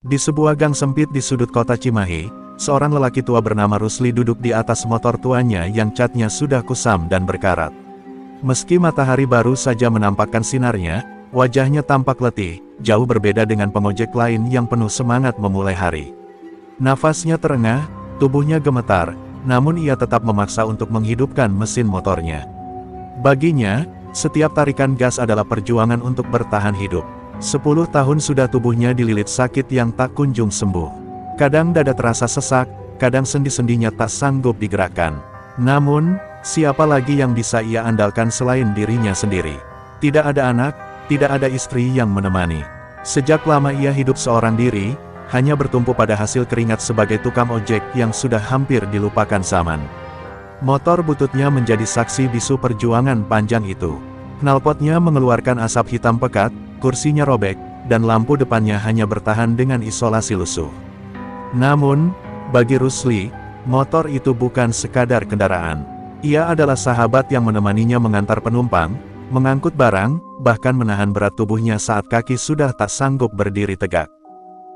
Di sebuah gang sempit di sudut kota Cimahi, seorang lelaki tua bernama Rusli duduk di atas motor tuanya yang catnya sudah kusam dan berkarat. Meski matahari baru saja menampakkan sinarnya, wajahnya tampak letih, jauh berbeda dengan pengojek lain yang penuh semangat memulai hari. Nafasnya terengah, tubuhnya gemetar, namun ia tetap memaksa untuk menghidupkan mesin motornya. Baginya, setiap tarikan gas adalah perjuangan untuk bertahan hidup. 10 tahun sudah tubuhnya dililit sakit yang tak kunjung sembuh. Kadang dada terasa sesak, kadang sendi-sendinya tak sanggup digerakkan. Namun, siapa lagi yang bisa ia andalkan selain dirinya sendiri? Tidak ada anak, tidak ada istri yang menemani. Sejak lama ia hidup seorang diri, hanya bertumpu pada hasil keringat sebagai tukang ojek yang sudah hampir dilupakan zaman. Motor bututnya menjadi saksi bisu perjuangan panjang itu. Knalpotnya mengeluarkan asap hitam pekat, kursinya robek, dan lampu depannya hanya bertahan dengan isolasi lusuh. Namun, bagi Rusli, motor itu bukan sekadar kendaraan. Ia adalah sahabat yang menemaninya mengantar penumpang, mengangkut barang, bahkan menahan berat tubuhnya saat kaki sudah tak sanggup berdiri tegak.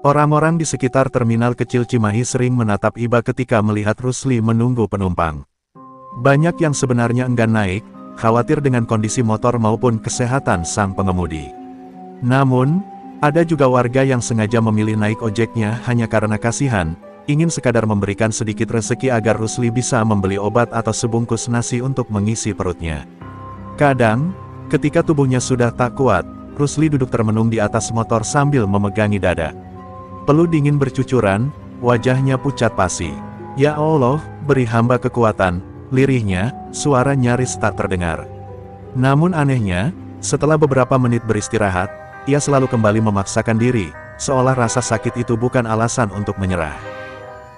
Orang-orang di sekitar terminal kecil Cimahi sering menatap iba ketika melihat Rusli menunggu penumpang. Banyak yang sebenarnya enggan naik, khawatir dengan kondisi motor maupun kesehatan sang pengemudi. Namun, ada juga warga yang sengaja memilih naik ojeknya hanya karena kasihan, ingin sekadar memberikan sedikit rezeki agar Rusli bisa membeli obat atau sebungkus nasi untuk mengisi perutnya. Kadang, ketika tubuhnya sudah tak kuat, Rusli duduk termenung di atas motor sambil memegangi dada. Peluh dingin bercucuran, wajahnya pucat pasi. "Ya Allah, beri hamba kekuatan," lirihnya, suara nyaris tak terdengar. Namun anehnya, setelah beberapa menit beristirahat, ia selalu kembali memaksakan diri, seolah rasa sakit itu bukan alasan untuk menyerah.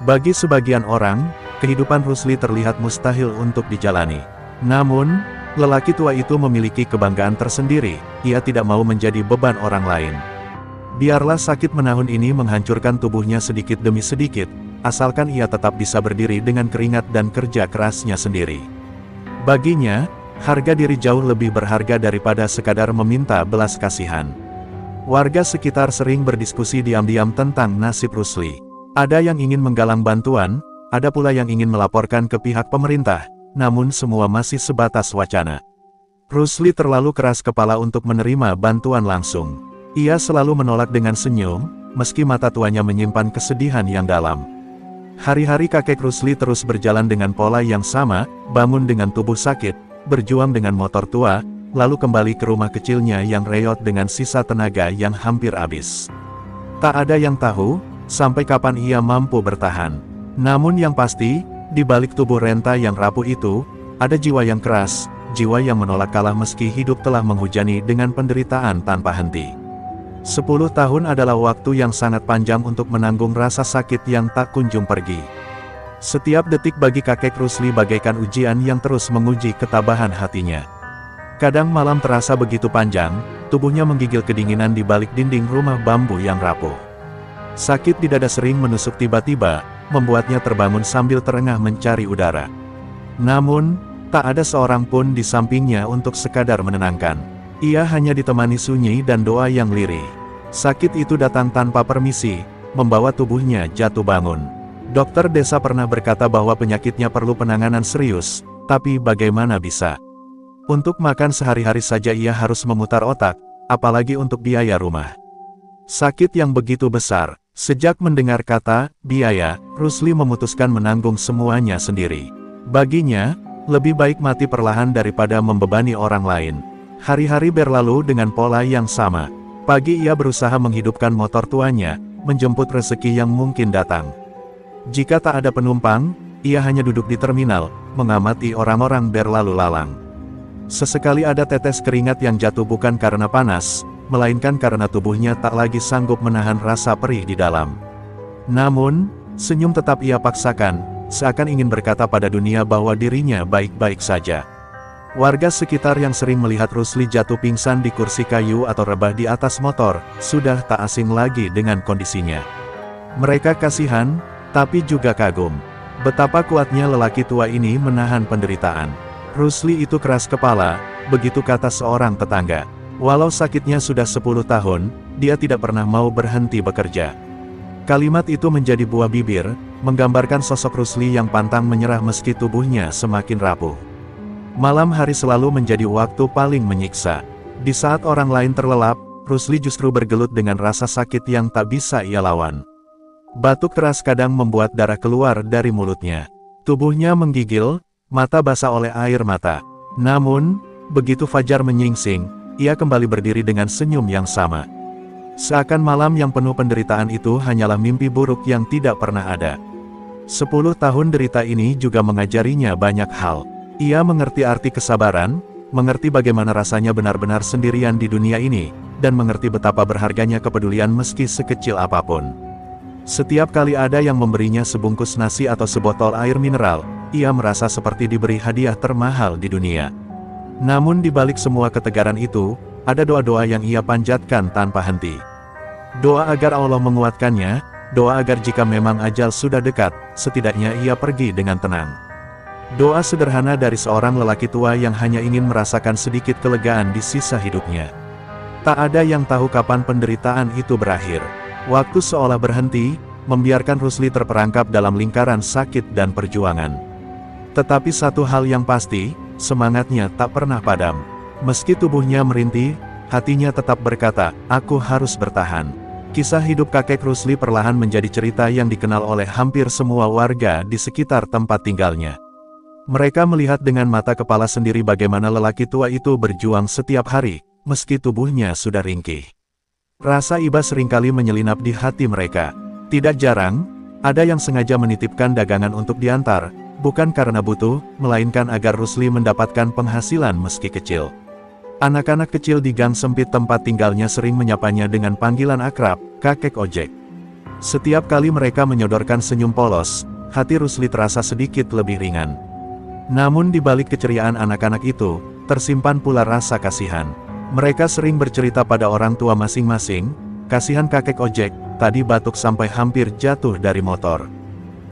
Bagi sebagian orang, kehidupan Rusli terlihat mustahil untuk dijalani. Namun, lelaki tua itu memiliki kebanggaan tersendiri, ia tidak mau menjadi beban orang lain. Biarlah sakit menahun ini menghancurkan tubuhnya sedikit demi sedikit, asalkan ia tetap bisa berdiri dengan keringat dan kerja kerasnya sendiri. Baginya, harga diri jauh lebih berharga daripada sekadar meminta belas kasihan. Warga sekitar sering berdiskusi diam-diam tentang nasib Rusli. Ada yang ingin menggalang bantuan, ada pula yang ingin melaporkan ke pihak pemerintah, namun semua masih sebatas wacana. Rusli terlalu keras kepala untuk menerima bantuan langsung. Ia selalu menolak dengan senyum, meski mata tuanya menyimpan kesedihan yang dalam. Hari-hari kakek Rusli terus berjalan dengan pola yang sama, bangun dengan tubuh sakit, berjuang dengan motor tua, lalu kembali ke rumah kecilnya yang reot dengan sisa tenaga yang hampir habis. Tak ada yang tahu, sampai kapan ia mampu bertahan. Namun yang pasti, di balik tubuh renta yang rapuh itu, ada jiwa yang keras, jiwa yang menolak kalah meski hidup telah menghujani dengan penderitaan tanpa henti. 10 tahun adalah waktu yang sangat panjang untuk menanggung rasa sakit yang tak kunjung pergi. Setiap detik bagi kakek Rusli bagaikan ujian yang terus menguji ketabahan hatinya. Kadang malam terasa begitu panjang, tubuhnya menggigil kedinginan di balik dinding rumah bambu yang rapuh. Sakit di dada sering menusuk tiba-tiba, membuatnya terbangun sambil terengah mencari udara. Namun, tak ada seorang pun di sampingnya untuk sekadar menenangkan. Ia hanya ditemani sunyi dan doa yang lirih. Sakit itu datang tanpa permisi, membawa tubuhnya jatuh bangun. Dokter desa pernah berkata bahwa penyakitnya perlu penanganan serius, tapi bagaimana bisa? Untuk makan sehari-hari saja ia harus memutar otak, apalagi untuk biaya rumah. Sakit yang begitu besar, sejak mendengar kata biaya, Rusli memutuskan menanggung semuanya sendiri. Baginya, lebih baik mati perlahan daripada membebani orang lain. Hari-hari berlalu dengan pola yang sama. Pagi ia berusaha menghidupkan motor tuanya, menjemput rezeki yang mungkin datang. Jika tak ada penumpang, ia hanya duduk di terminal, mengamati orang-orang berlalu lalang. Sesekali ada tetes keringat yang jatuh bukan karena panas, melainkan karena tubuhnya tak lagi sanggup menahan rasa perih di dalam. Namun, senyum tetap ia paksakan, seakan ingin berkata pada dunia bahwa dirinya baik-baik saja. Warga sekitar yang sering melihat Rusli jatuh pingsan di kursi kayu atau rebah di atas motor, sudah tak asing lagi dengan kondisinya. Mereka kasihan, tapi juga kagum. Betapa kuatnya lelaki tua ini menahan penderitaan. Rusli itu keras kepala, begitu kata seorang tetangga. Walau sakitnya sudah 10 tahun, dia tidak pernah mau berhenti bekerja. Kalimat itu menjadi buah bibir, menggambarkan sosok Rusli yang pantang menyerah meski tubuhnya semakin rapuh. Malam hari selalu menjadi waktu paling menyiksa. Di saat orang lain terlelap, Rusli justru bergelut dengan rasa sakit yang tak bisa ia lawan. Batuk keras kadang membuat darah keluar dari mulutnya. Tubuhnya menggigil, mata basah oleh air mata. Namun, begitu fajar menyingsing, ia kembali berdiri dengan senyum yang sama. Seakan malam yang penuh penderitaan itu hanyalah mimpi buruk yang tidak pernah ada. 10 tahun derita ini juga mengajarinya banyak hal. Ia mengerti arti kesabaran, mengerti bagaimana rasanya benar-benar sendirian di dunia ini, dan mengerti betapa berharganya kepedulian meski sekecil apapun. Setiap kali ada yang memberinya sebungkus nasi atau sebotol air mineral, ia merasa seperti diberi hadiah termahal di dunia. Namun di balik semua ketegaran itu, ada doa-doa yang ia panjatkan tanpa henti. Doa agar Allah menguatkannya, doa agar jika memang ajal sudah dekat, setidaknya ia pergi dengan tenang. Doa sederhana dari seorang lelaki tua yang hanya ingin merasakan sedikit kelegaan di sisa hidupnya. Tak ada yang tahu kapan penderitaan itu berakhir. Waktu seolah berhenti, membiarkan Rusli terperangkap dalam lingkaran sakit dan perjuangan. Tetapi satu hal yang pasti, semangatnya tak pernah padam. Meski tubuhnya merintih, hatinya tetap berkata, "Aku harus bertahan." Kisah hidup kakek Rusli perlahan menjadi cerita yang dikenal oleh hampir semua warga di sekitar tempat tinggalnya. Mereka melihat dengan mata kepala sendiri bagaimana lelaki tua itu berjuang setiap hari, meski tubuhnya sudah ringkih. Rasa iba seringkali menyelinap di hati mereka. Tidak jarang, ada yang sengaja menitipkan dagangan untuk diantar, bukan karena butuh, melainkan agar Rusli mendapatkan penghasilan meski kecil. Anak-anak kecil di gang sempit tempat tinggalnya sering menyapanya dengan panggilan akrab, kakek ojek. Setiap kali mereka menyodorkan senyum polos, hati Rusli terasa sedikit lebih ringan. Namun di balik keceriaan anak-anak itu, tersimpan pula rasa kasihan. Mereka sering bercerita pada orang tua masing-masing, "Kasihan kakek ojek, tadi batuk sampai hampir jatuh dari motor."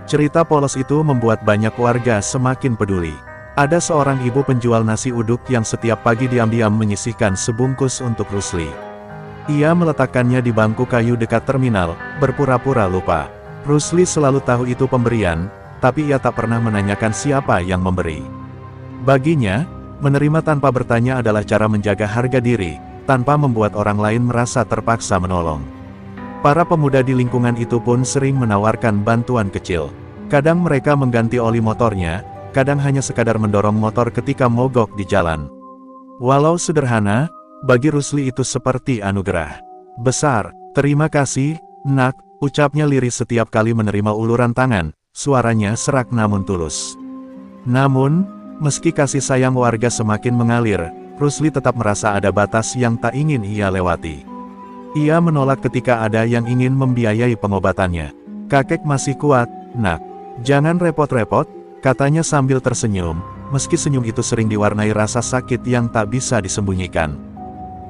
Cerita polos itu membuat banyak warga semakin peduli. Ada seorang ibu penjual nasi uduk yang setiap pagi diam-diam menyisihkan sebungkus untuk Rusli. Ia meletakkannya di bangku kayu dekat terminal, berpura-pura lupa. Rusli selalu tahu itu pemberian, tapi ia tak pernah menanyakan siapa yang memberi. Baginya, menerima tanpa bertanya adalah cara menjaga harga diri, tanpa membuat orang lain merasa terpaksa menolong. Para pemuda di lingkungan itu pun sering menawarkan bantuan kecil. Kadang mereka mengganti oli motornya, kadang hanya sekadar mendorong motor ketika mogok di jalan. Walau sederhana, bagi Rusli itu seperti anugerah besar. "Terima kasih, Nak," ucapnya lirih setiap kali menerima uluran tangan, suaranya serak namun tulus. Namun, meski kasih sayang warga semakin mengalir, Rusli tetap merasa ada batas yang tak ingin ia lewati. Ia menolak ketika ada yang ingin membiayai pengobatannya. "Kakek masih kuat, Nak. Jangan repot-repot," katanya sambil tersenyum, meski senyum itu sering diwarnai rasa sakit yang tak bisa disembunyikan.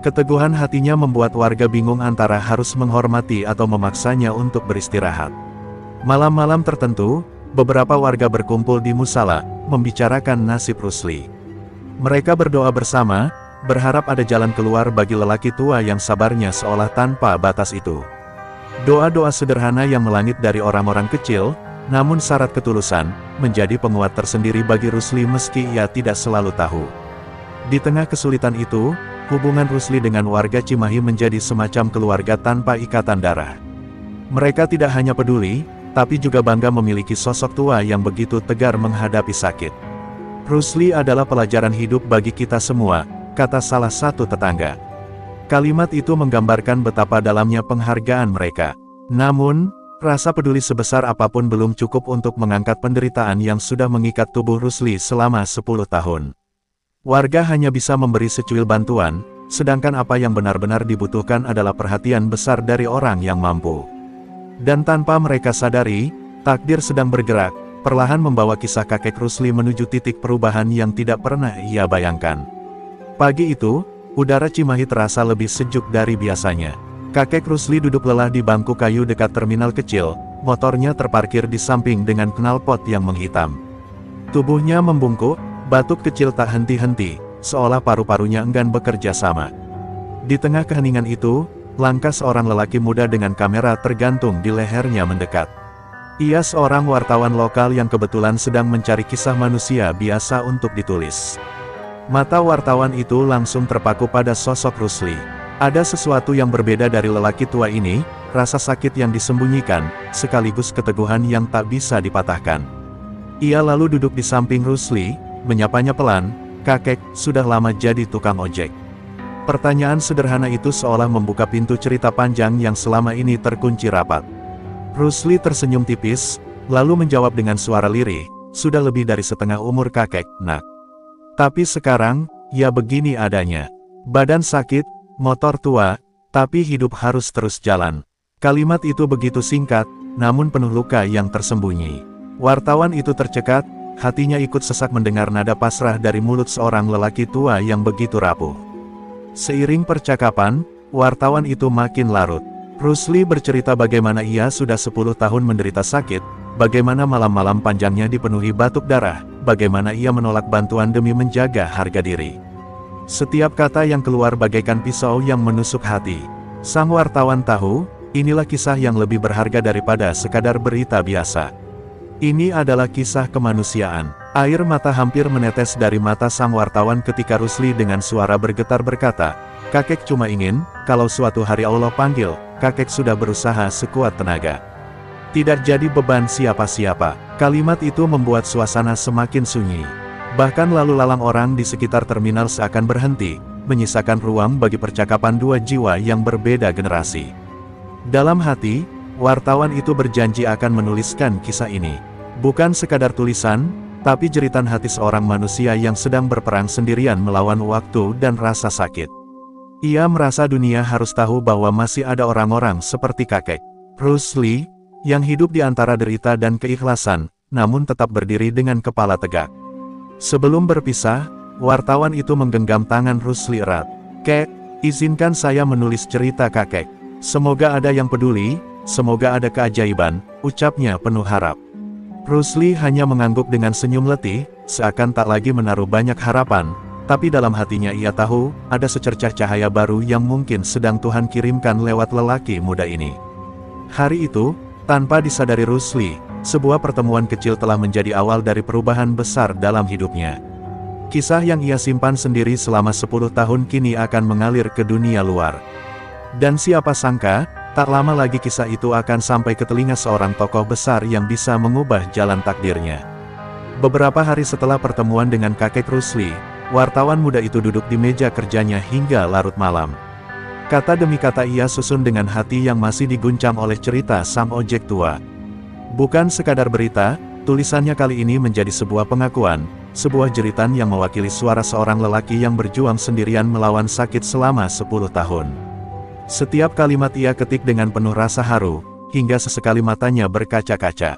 Keteguhan hatinya membuat warga bingung antara harus menghormati atau memaksanya untuk beristirahat. Malam-malam tertentu, beberapa warga berkumpul di musala, membicarakan nasib Rusli. Mereka berdoa bersama, berharap ada jalan keluar bagi lelaki tua yang sabarnya seolah tanpa batas itu. Doa-doa sederhana yang melangit dari orang-orang kecil, namun syarat ketulusan, menjadi penguat tersendiri bagi Rusli meski ia tidak selalu tahu. Di tengah kesulitan itu, hubungan Rusli dengan warga Cimahi menjadi semacam keluarga tanpa ikatan darah. Mereka tidak hanya peduli, tapi juga bangga memiliki sosok tua yang begitu tegar menghadapi sakit. "Rusli adalah pelajaran hidup bagi kita semua," kata salah satu tetangga. Kalimat itu menggambarkan betapa dalamnya penghargaan mereka. Namun, rasa peduli sebesar apapun belum cukup untuk mengangkat penderitaan yang sudah mengikat tubuh Rusli selama 10 tahun. Warga hanya bisa memberi secuil bantuan, sedangkan apa yang benar-benar dibutuhkan adalah perhatian besar dari orang yang mampu. Dan tanpa mereka sadari, takdir sedang bergerak, perlahan membawa kisah kakek Rusli menuju titik perubahan yang tidak pernah ia bayangkan. Pagi itu, udara Cimahi terasa lebih sejuk dari biasanya. Kakek Rusli duduk lelah di bangku kayu dekat terminal kecil, motornya terparkir di samping dengan knalpot yang menghitam. Tubuhnya membungkuk, batuk kecil tak henti-henti, seolah paru-parunya enggan bekerja sama. Di tengah keheningan itu, langkah seorang lelaki muda dengan kamera tergantung di lehernya mendekat. Ia seorang wartawan lokal yang kebetulan sedang mencari kisah manusia biasa untuk ditulis. Mata wartawan itu langsung terpaku pada sosok Rusli. Ada sesuatu yang berbeda dari lelaki tua ini, rasa sakit yang disembunyikan, sekaligus keteguhan yang tak bisa dipatahkan. Ia lalu duduk di samping Rusli, menyapanya pelan, "Kakek, sudah lama jadi tukang ojek?" Pertanyaan sederhana itu seolah membuka pintu cerita panjang yang selama ini terkunci rapat. Rusli tersenyum tipis, lalu menjawab dengan suara lirih, "Sudah lebih dari setengah umur kakek, nak. Tapi sekarang, ya begini adanya. Badan sakit, motor tua, tapi hidup harus terus jalan." Kalimat itu begitu singkat, namun penuh luka yang tersembunyi. Wartawan itu tercekat, hatinya ikut sesak mendengar nada pasrah dari mulut seorang lelaki tua yang begitu rapuh. Seiring percakapan, wartawan itu makin larut. Rusli bercerita bagaimana ia sudah 10 tahun menderita sakit, bagaimana malam-malam panjangnya dipenuhi batuk darah, bagaimana ia menolak bantuan demi menjaga harga diri. Setiap kata yang keluar bagaikan pisau yang menusuk hati. Sang wartawan tahu, inilah kisah yang lebih berharga daripada sekadar berita biasa. Ini adalah kisah kemanusiaan. Air mata hampir menetes dari mata sang wartawan ketika Rusli dengan suara bergetar berkata, "Kakek cuma ingin, kalau suatu hari Allah panggil, kakek sudah berusaha sekuat tenaga. Tidak jadi beban siapa-siapa." Kalimat itu membuat suasana semakin sunyi. Bahkan lalu lalang orang di sekitar terminal seakan berhenti, menyisakan ruang bagi percakapan dua jiwa yang berbeda generasi. Dalam hati, wartawan itu berjanji akan menuliskan kisah ini. Bukan sekadar tulisan, tapi jeritan hati seorang manusia yang sedang berperang sendirian melawan waktu dan rasa sakit. Ia merasa dunia harus tahu bahwa masih ada orang-orang seperti kakek Rusli, yang hidup di antara derita dan keikhlasan, namun tetap berdiri dengan kepala tegak. Sebelum berpisah, wartawan itu menggenggam tangan Rusli erat. "Kek, izinkan saya menulis cerita kakek. Semoga ada yang peduli, semoga ada keajaiban," ucapnya penuh harap. Rusli hanya mengangguk dengan senyum letih, seakan tak lagi menaruh banyak harapan, tapi dalam hatinya ia tahu, ada secercah cahaya baru yang mungkin sedang Tuhan kirimkan lewat lelaki muda ini. Hari itu, tanpa disadari Rusli, sebuah pertemuan kecil telah menjadi awal dari perubahan besar dalam hidupnya. Kisah yang ia simpan sendiri selama 10 tahun kini akan mengalir ke dunia luar. Dan siapa sangka, tak lama lagi kisah itu akan sampai ke telinga seorang tokoh besar yang bisa mengubah jalan takdirnya. Beberapa hari setelah pertemuan dengan kakek Rusli, wartawan muda itu duduk di meja kerjanya hingga larut malam. Kata demi kata ia susun dengan hati yang masih diguncang oleh cerita sang ojek tua. Bukan sekadar berita, tulisannya kali ini menjadi sebuah pengakuan, sebuah jeritan yang mewakili suara seorang lelaki yang berjuang sendirian melawan sakit selama 10 tahun. Setiap kalimat ia ketik dengan penuh rasa haru, hingga sesekali matanya berkaca-kaca.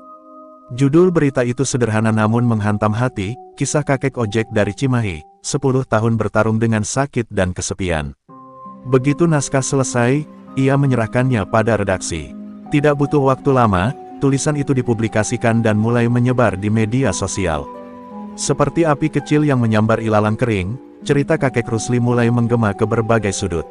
Judul berita itu sederhana namun menghantam hati, kisah kakek ojek dari Cimahi, 10 tahun bertarung dengan sakit dan kesepian. Begitu naskah selesai, ia menyerahkannya pada redaksi. Tidak butuh waktu lama, tulisan itu dipublikasikan dan mulai menyebar di media sosial. Seperti api kecil yang menyambar ilalang kering, cerita kakek Rusli mulai menggema ke berbagai sudut.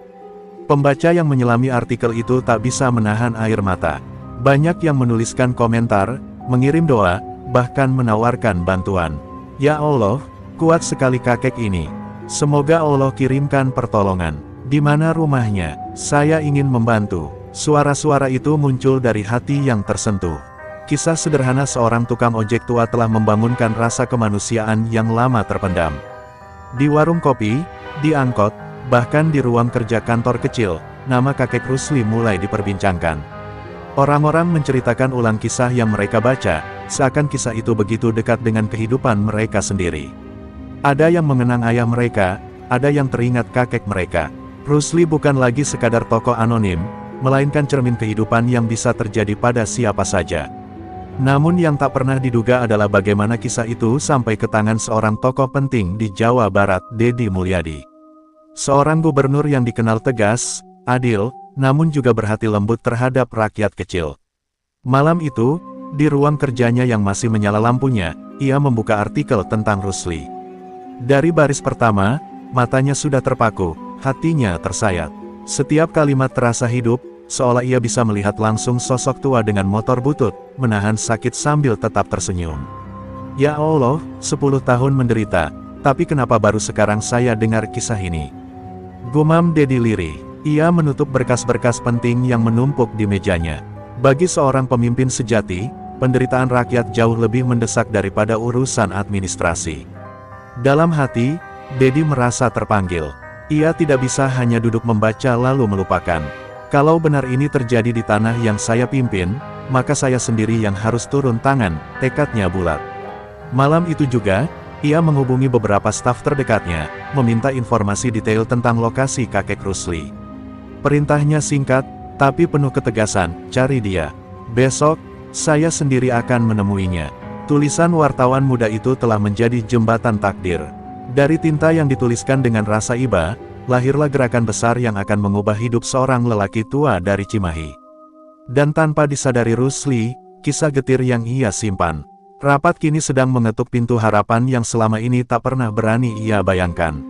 Pembaca yang menyelami artikel itu tak bisa menahan air mata. Banyak yang menuliskan komentar, mengirim doa, bahkan menawarkan bantuan. "Ya Allah, kuat sekali kakek ini. Semoga Allah kirimkan pertolongan. Di mana rumahnya? Saya ingin membantu." Suara-suara itu muncul dari hati yang tersentuh. Kisah sederhana seorang tukang ojek tua telah membangunkan rasa kemanusiaan yang lama terpendam. Di warung kopi, di angkot, bahkan di ruang kerja kantor kecil, nama kakek Rusli mulai diperbincangkan. Orang-orang menceritakan ulang kisah yang mereka baca, seakan kisah itu begitu dekat dengan kehidupan mereka sendiri. Ada yang mengenang ayah mereka, ada yang teringat kakek mereka. Rusli bukan lagi sekadar tokoh anonim, melainkan cermin kehidupan yang bisa terjadi pada siapa saja. Namun yang tak pernah diduga adalah bagaimana kisah itu sampai ke tangan seorang tokoh penting di Jawa Barat, Deddy Mulyadi. Seorang gubernur yang dikenal tegas, adil, namun juga berhati lembut terhadap rakyat kecil. Malam itu, di ruang kerjanya yang masih menyala lampunya, ia membuka artikel tentang Rusli. Dari baris pertama, matanya sudah terpaku, hatinya tersayat. Setiap kalimat terasa hidup, seolah ia bisa melihat langsung sosok tua dengan motor butut, menahan sakit sambil tetap tersenyum. Ya Allah, 10 tahun menderita, tapi kenapa baru sekarang saya dengar kisah ini? Gumam Dedi lirih. Ia menutup berkas-berkas penting yang menumpuk di mejanya. Bagi seorang pemimpin sejati, penderitaan rakyat jauh lebih mendesak daripada urusan administrasi. Dalam hati, Dedi merasa terpanggil. Ia tidak bisa hanya duduk membaca lalu melupakan. Kalau benar ini terjadi di tanah yang saya pimpin, maka saya sendiri yang harus turun tangan, tekadnya bulat. Malam itu juga, ia menghubungi beberapa staf terdekatnya, meminta informasi detail tentang lokasi kakek Rusli. Perintahnya singkat, tapi penuh ketegasan, cari dia. Besok, saya sendiri akan menemuinya. Tulisan wartawan muda itu telah menjadi jembatan takdir. Dari tinta yang dituliskan dengan rasa iba, lahirlah gerakan besar yang akan mengubah hidup seorang lelaki tua dari Cimahi. Dan tanpa disadari Rusli, kisah getir yang ia simpan. Rapat kini sedang mengetuk pintu harapan yang selama ini tak pernah berani ia bayangkan.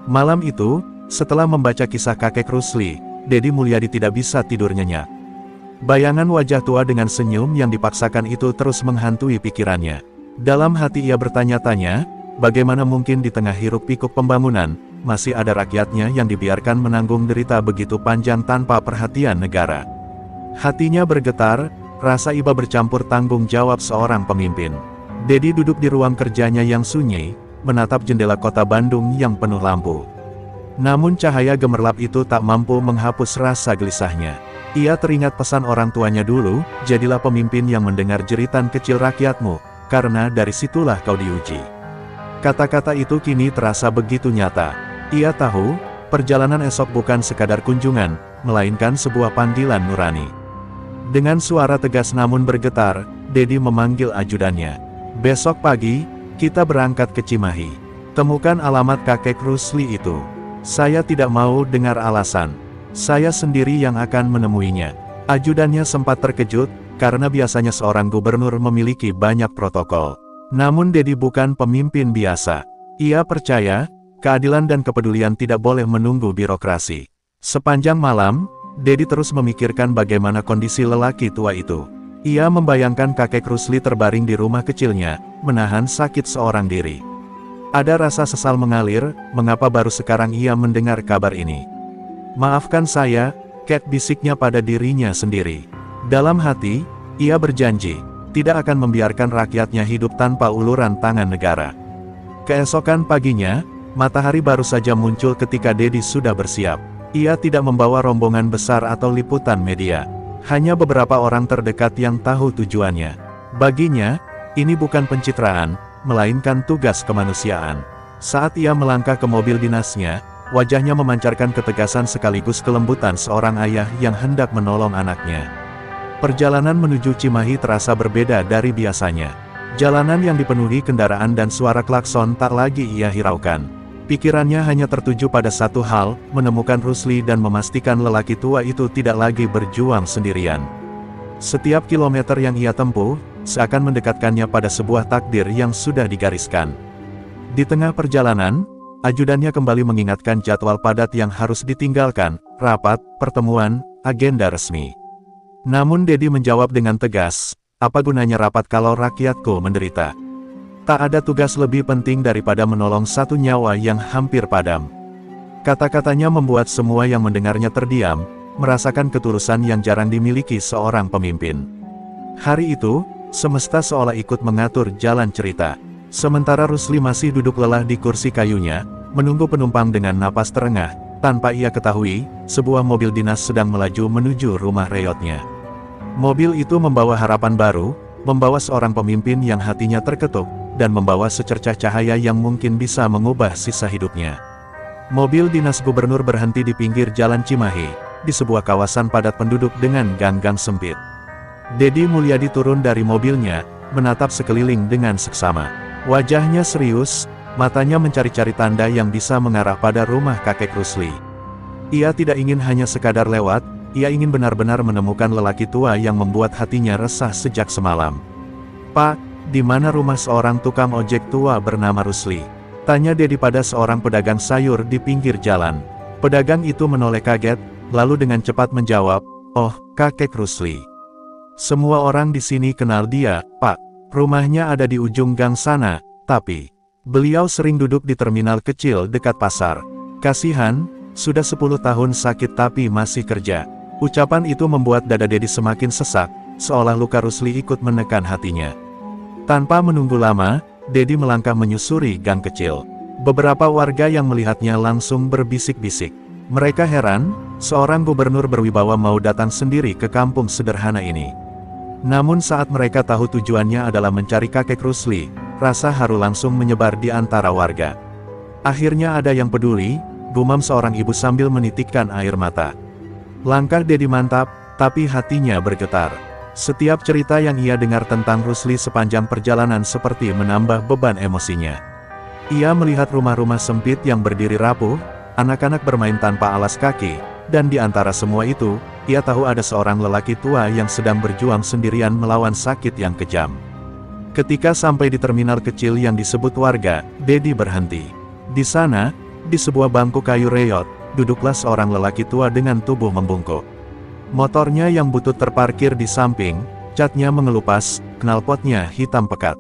Malam itu, setelah membaca kisah kakek Rusli, Dedi Mulyadi tidak bisa tidur nyenyak. Bayangan wajah tua dengan senyum yang dipaksakan itu terus menghantui pikirannya. Dalam hati ia bertanya-tanya, bagaimana mungkin di tengah hiruk-pikuk pembangunan, masih ada rakyatnya yang dibiarkan menanggung derita begitu panjang tanpa perhatian negara. Hatinya bergetar, rasa iba bercampur tanggung jawab seorang pemimpin. Dedi duduk di ruang kerjanya yang sunyi, menatap jendela kota Bandung yang penuh lampu. Namun cahaya gemerlap itu tak mampu menghapus rasa gelisahnya. Ia teringat pesan orang tuanya dulu, jadilah pemimpin yang mendengar jeritan kecil rakyatmu, karena dari situlah kau diuji. Kata-kata itu kini terasa begitu nyata. Ia tahu, perjalanan esok bukan sekadar kunjungan, melainkan sebuah panggilan nurani. Dengan suara tegas namun bergetar, Dedi memanggil ajudannya. Besok pagi, kita berangkat ke Cimahi. Temukan alamat kakek Rusli itu. Saya tidak mau dengar alasan. Saya sendiri yang akan menemuinya. Ajudannya sempat terkejut, karena biasanya seorang gubernur memiliki banyak protokol. Namun Dedi bukan pemimpin biasa. Ia percaya, keadilan dan kepedulian tidak boleh menunggu birokrasi. Sepanjang malam, Dedi terus memikirkan bagaimana kondisi lelaki tua itu. Ia membayangkan kakek Rusli terbaring di rumah kecilnya, menahan sakit seorang diri. Ada rasa sesal mengalir, mengapa baru sekarang ia mendengar kabar ini. Maafkan saya, Cat, bisiknya pada dirinya sendiri. Dalam hati, ia berjanji, tidak akan membiarkan rakyatnya hidup tanpa uluran tangan negara. Keesokan paginya, matahari baru saja muncul ketika Dedi sudah bersiap. Ia tidak membawa rombongan besar atau liputan media. Hanya beberapa orang terdekat yang tahu tujuannya. Baginya, ini bukan pencitraan, melainkan tugas kemanusiaan. Saat ia melangkah ke mobil dinasnya, wajahnya memancarkan ketegasan sekaligus kelembutan seorang ayah yang hendak menolong anaknya. Perjalanan menuju Cimahi terasa berbeda dari biasanya. Jalanan yang dipenuhi kendaraan dan suara klakson tak lagi ia hiraukan. Pikirannya hanya tertuju pada satu hal, menemukan Rusli dan memastikan lelaki tua itu tidak lagi berjuang sendirian. Setiap kilometer yang ia tempuh, seakan mendekatkannya pada sebuah takdir yang sudah digariskan. Di tengah perjalanan, ajudannya kembali mengingatkan jadwal padat yang harus ditinggalkan, rapat, pertemuan, agenda resmi. Namun Dedi menjawab dengan tegas, apa gunanya rapat kalau rakyatku menderita? Tak ada tugas lebih penting daripada menolong satu nyawa yang hampir padam. Kata-katanya membuat semua yang mendengarnya terdiam, merasakan ketulusan yang jarang dimiliki seorang pemimpin. Hari itu, semesta seolah ikut mengatur jalan cerita. Sementara Rusli masih duduk lelah di kursi kayunya, menunggu penumpang dengan napas terengah, tanpa ia ketahui, sebuah mobil dinas sedang melaju menuju rumah reyotnya. Mobil itu membawa harapan baru, membawa seorang pemimpin yang hatinya terketuk, dan membawa secercah cahaya yang mungkin bisa mengubah sisa hidupnya. Mobil dinas gubernur berhenti di pinggir jalan Cimahi, di sebuah kawasan padat penduduk dengan gang-gang sempit. Dedi Mulyadi turun dari mobilnya, menatap sekeliling dengan seksama. Wajahnya serius, matanya mencari-cari tanda yang bisa mengarah pada rumah kakek Rusli. Ia tidak ingin hanya sekadar lewat, ia ingin benar-benar menemukan lelaki tua yang membuat hatinya resah sejak semalam. Pak, di mana rumah seorang tukang ojek tua bernama Rusli? Tanya Dedi pada seorang pedagang sayur di pinggir jalan. Pedagang itu menoleh kaget, lalu dengan cepat menjawab, "Oh, kakek Rusli. Semua orang di sini kenal dia, Pak. Rumahnya ada di ujung gang sana, tapi beliau sering duduk di terminal kecil dekat pasar. Kasihan, sudah 10 tahun sakit tapi masih kerja." Ucapan itu membuat dada Dedi semakin sesak, seolah luka Rusli ikut menekan hatinya. Tanpa menunggu lama, Dedi melangkah menyusuri gang kecil. Beberapa warga yang melihatnya langsung berbisik-bisik. Mereka heran, seorang gubernur berwibawa mau datang sendiri ke kampung sederhana ini. Namun saat mereka tahu tujuannya adalah mencari kakek Rusli, rasa haru langsung menyebar di antara warga. Akhirnya ada yang peduli, gumam seorang ibu sambil menitikkan air mata. Langkah Dedi mantap, tapi hatinya bergetar. Setiap cerita yang ia dengar tentang Rusli sepanjang perjalanan seperti menambah beban emosinya. Ia melihat rumah-rumah sempit yang berdiri rapuh, anak-anak bermain tanpa alas kaki, dan di antara semua itu, ia tahu ada seorang lelaki tua yang sedang berjuang sendirian melawan sakit yang kejam. Ketika sampai di terminal kecil yang disebut warga, Dedi berhenti. Di sana, di sebuah bangku kayu reyot, duduklah seorang lelaki tua dengan tubuh membungkuk. Motornya yang butut terparkir di samping, catnya mengelupas, knalpotnya hitam pekat.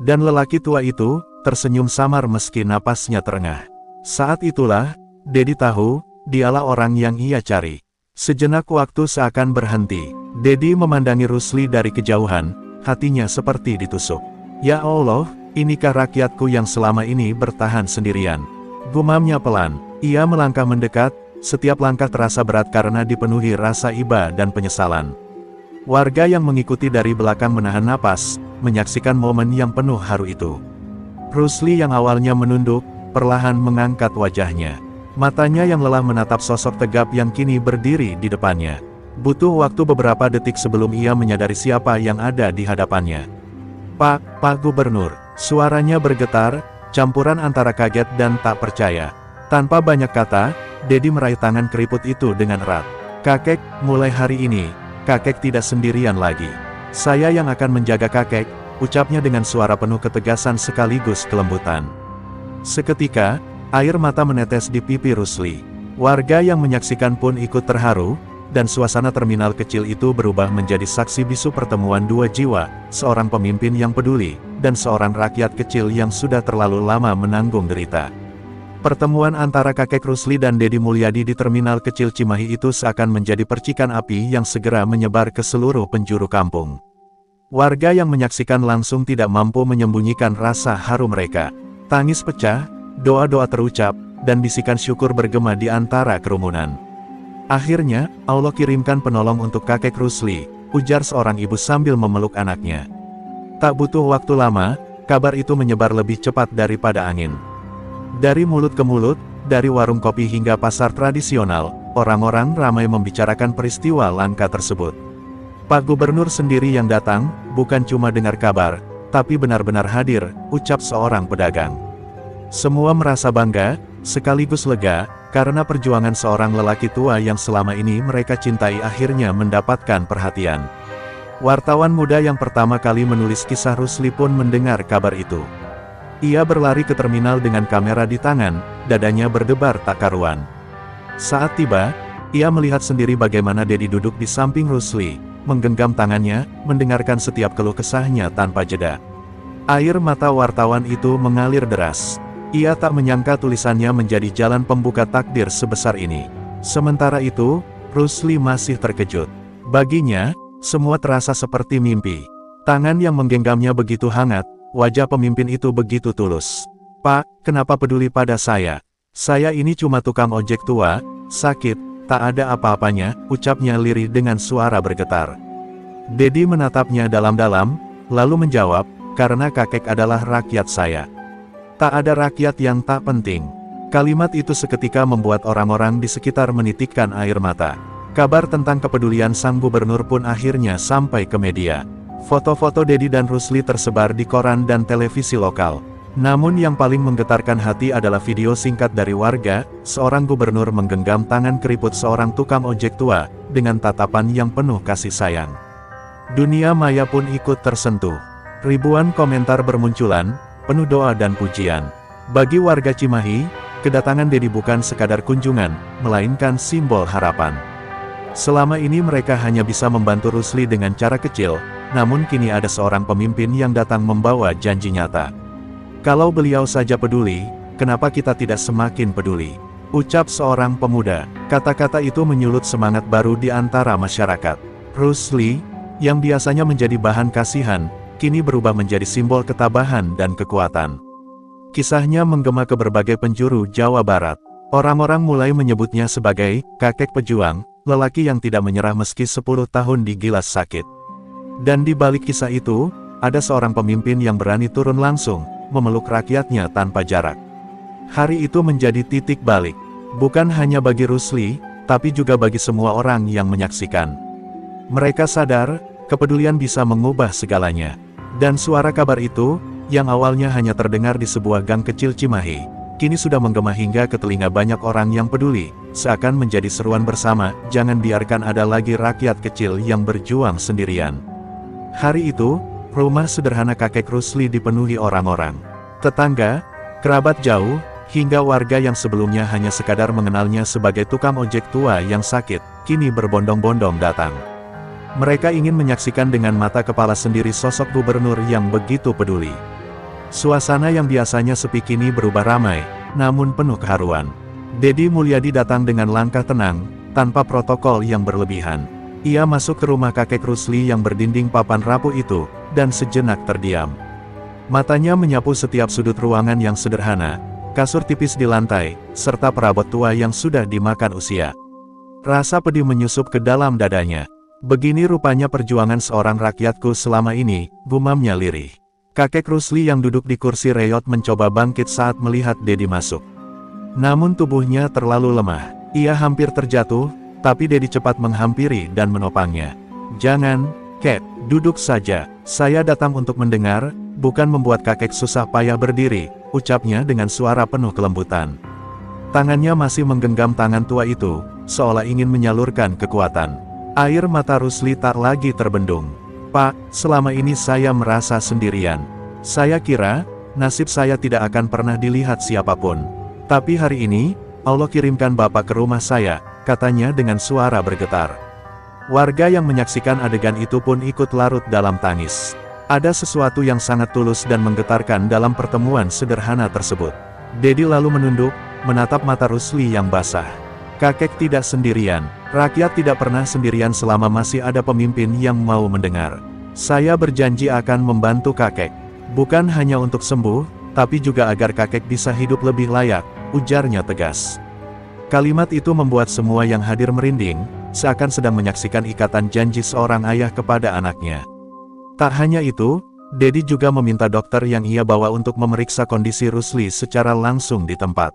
Dan lelaki tua itu tersenyum samar meski napasnya terengah. Saat itulah, Dedi tahu, dialah orang yang ia cari. Sejenak waktu seakan berhenti. Dedi memandangi Rusli dari kejauhan, hatinya seperti ditusuk. "Ya Allah, inikah rakyatku yang selama ini bertahan sendirian?" Gumamnya pelan. Ia melangkah mendekat, setiap langkah terasa berat karena dipenuhi rasa iba dan penyesalan. Warga yang mengikuti dari belakang menahan napas, menyaksikan momen yang penuh haru itu. Rusli yang awalnya menunduk, perlahan mengangkat wajahnya. Matanya yang lelah menatap sosok tegap yang kini berdiri di depannya. Butuh waktu beberapa detik sebelum ia menyadari siapa yang ada di hadapannya. Pak Gubernur." Suaranya bergetar, campuran antara kaget dan tak percaya. Tanpa banyak kata, Dedi meraih tangan keriput itu dengan erat. "Kakek, mulai hari ini, kakek tidak sendirian lagi. Saya yang akan menjaga kakek," ucapnya dengan suara penuh ketegasan sekaligus kelembutan. Seketika, air mata menetes di pipi Rusli. Warga yang menyaksikan pun ikut terharu, dan suasana terminal kecil itu berubah menjadi saksi bisu pertemuan dua jiwa, seorang pemimpin yang peduli, dan seorang rakyat kecil yang sudah terlalu lama menanggung derita. Pertemuan antara kakek Rusli dan Dedi Mulyadi di terminal kecil Cimahi itu seakan menjadi percikan api yang segera menyebar ke seluruh penjuru kampung. Warga yang menyaksikan langsung tidak mampu menyembunyikan rasa haru mereka. Tangis pecah, doa-doa terucap, dan bisikan syukur bergema di antara kerumunan. "Akhirnya, Allah kirimkan penolong untuk kakek Rusli," ujar seorang ibu sambil memeluk anaknya. Tak butuh waktu lama, kabar itu menyebar lebih cepat daripada angin. Dari mulut ke mulut, dari warung kopi hingga pasar tradisional, orang-orang ramai membicarakan peristiwa langka tersebut. Pak Gubernur sendiri yang datang, bukan cuma dengar kabar, tapi benar-benar hadir, ucap seorang pedagang. Semua merasa bangga, sekaligus lega, karena perjuangan seorang lelaki tua yang selama ini mereka cintai akhirnya mendapatkan perhatian. Wartawan muda yang pertama kali menulis kisah Rusli pun mendengar kabar itu. Ia berlari ke terminal dengan kamera di tangan, dadanya berdebar tak karuan. Saat tiba, ia melihat sendiri bagaimana Dedi duduk di samping Rusli, menggenggam tangannya, mendengarkan setiap keluh kesahnya tanpa jeda. Air mata wartawan itu mengalir deras. Ia tak menyangka tulisannya menjadi jalan pembuka takdir sebesar ini. Sementara itu, Rusli masih terkejut. Baginya, semua terasa seperti mimpi. Tangan yang menggenggamnya begitu hangat, wajah pemimpin itu begitu tulus. "Pak, kenapa peduli pada saya? Saya ini cuma tukang ojek tua, sakit, tak ada apa-apanya," ucapnya lirih dengan suara bergetar. Dedi menatapnya dalam-dalam, lalu menjawab, "Karena kakek adalah rakyat saya. Tak ada rakyat yang tak penting." Kalimat itu seketika membuat orang-orang di sekitar menitikkan air mata. Kabar tentang kepedulian sang gubernur pun akhirnya sampai ke media. Foto-foto Dedi dan Rusli tersebar di koran dan televisi lokal. Namun yang paling menggetarkan hati adalah video singkat dari warga, seorang gubernur menggenggam tangan keriput seorang tukang ojek tua, dengan tatapan yang penuh kasih sayang. Dunia maya pun ikut tersentuh. Ribuan komentar bermunculan, penuh doa dan pujian. Bagi warga Cimahi, kedatangan Dedi bukan sekadar kunjungan, melainkan simbol harapan. Selama ini mereka hanya bisa membantu Rusli dengan cara kecil, namun kini ada seorang pemimpin yang datang membawa janji nyata. Kalau beliau saja peduli, kenapa kita tidak semakin peduli? Ucap seorang pemuda. Kata-kata itu menyulut semangat baru di antara masyarakat. Rusli, yang biasanya menjadi bahan kasihan, kini berubah menjadi simbol ketabahan dan kekuatan. Kisahnya menggema ke berbagai penjuru Jawa Barat. Orang-orang mulai menyebutnya sebagai kakek pejuang, lelaki yang tidak menyerah meski 10 tahun digilas sakit. Dan di balik kisah itu, ada seorang pemimpin yang berani turun langsung, memeluk rakyatnya tanpa jarak. Hari itu menjadi titik balik, bukan hanya bagi Rusli, tapi juga bagi semua orang yang menyaksikan. Mereka sadar, kepedulian bisa mengubah segalanya. Dan suara kabar itu, yang awalnya hanya terdengar di sebuah gang kecil Cimahi, kini sudah menggema hingga ke telinga banyak orang yang peduli, seakan menjadi seruan bersama, jangan biarkan ada lagi rakyat kecil yang berjuang sendirian. Hari itu, rumah sederhana kakek Rusli dipenuhi orang-orang. Tetangga, kerabat jauh, hingga warga yang sebelumnya hanya sekadar mengenalnya sebagai tukang ojek tua yang sakit, kini berbondong-bondong datang. Mereka ingin menyaksikan dengan mata kepala sendiri sosok gubernur yang begitu peduli. Suasana yang biasanya sepi kini berubah ramai, namun penuh keharuan. Dedi Mulyadi datang dengan langkah tenang, tanpa protokol yang berlebihan. Ia masuk ke rumah kakek Rusli yang berdinding papan rapuh itu, dan sejenak terdiam. Matanya menyapu setiap sudut ruangan yang sederhana, kasur tipis di lantai, serta perabot tua yang sudah dimakan usia. Rasa pedih menyusup ke dalam dadanya. Begini rupanya perjuangan seorang rakyatku selama ini, gumamnya lirih. Kakek Rusli yang duduk di kursi reyot mencoba bangkit saat melihat Dedi masuk. Namun tubuhnya terlalu lemah. Ia hampir terjatuh, tapi Dedi cepat menghampiri dan menopangnya. "Jangan, Kek, duduk saja. Saya datang untuk mendengar, bukan membuat kakek susah payah berdiri," ucapnya dengan suara penuh kelembutan. Tangannya masih menggenggam tangan tua itu, seolah ingin menyalurkan kekuatan. Air mata Rusli tak lagi terbendung. "Pak, selama ini saya merasa sendirian. Saya kira, nasib saya tidak akan pernah dilihat siapapun. Tapi hari ini, Allah kirimkan Bapak ke rumah saya," katanya dengan suara bergetar. Warga yang menyaksikan adegan itu pun ikut larut dalam tangis. Ada sesuatu yang sangat tulus dan menggetarkan dalam pertemuan sederhana tersebut. Dedi lalu menunduk, menatap mata Rusli yang basah. Kakek tidak sendirian. Rakyat tidak pernah sendirian selama masih ada pemimpin yang mau mendengar. "Saya berjanji akan membantu kakek. Bukan hanya untuk sembuh, tapi juga agar kakek bisa hidup lebih layak," ujarnya tegas. Kalimat itu membuat semua yang hadir merinding, seakan sedang menyaksikan ikatan janji seorang ayah kepada anaknya. Tak hanya itu, Dedi juga meminta dokter yang ia bawa untuk memeriksa kondisi Rusli secara langsung di tempat.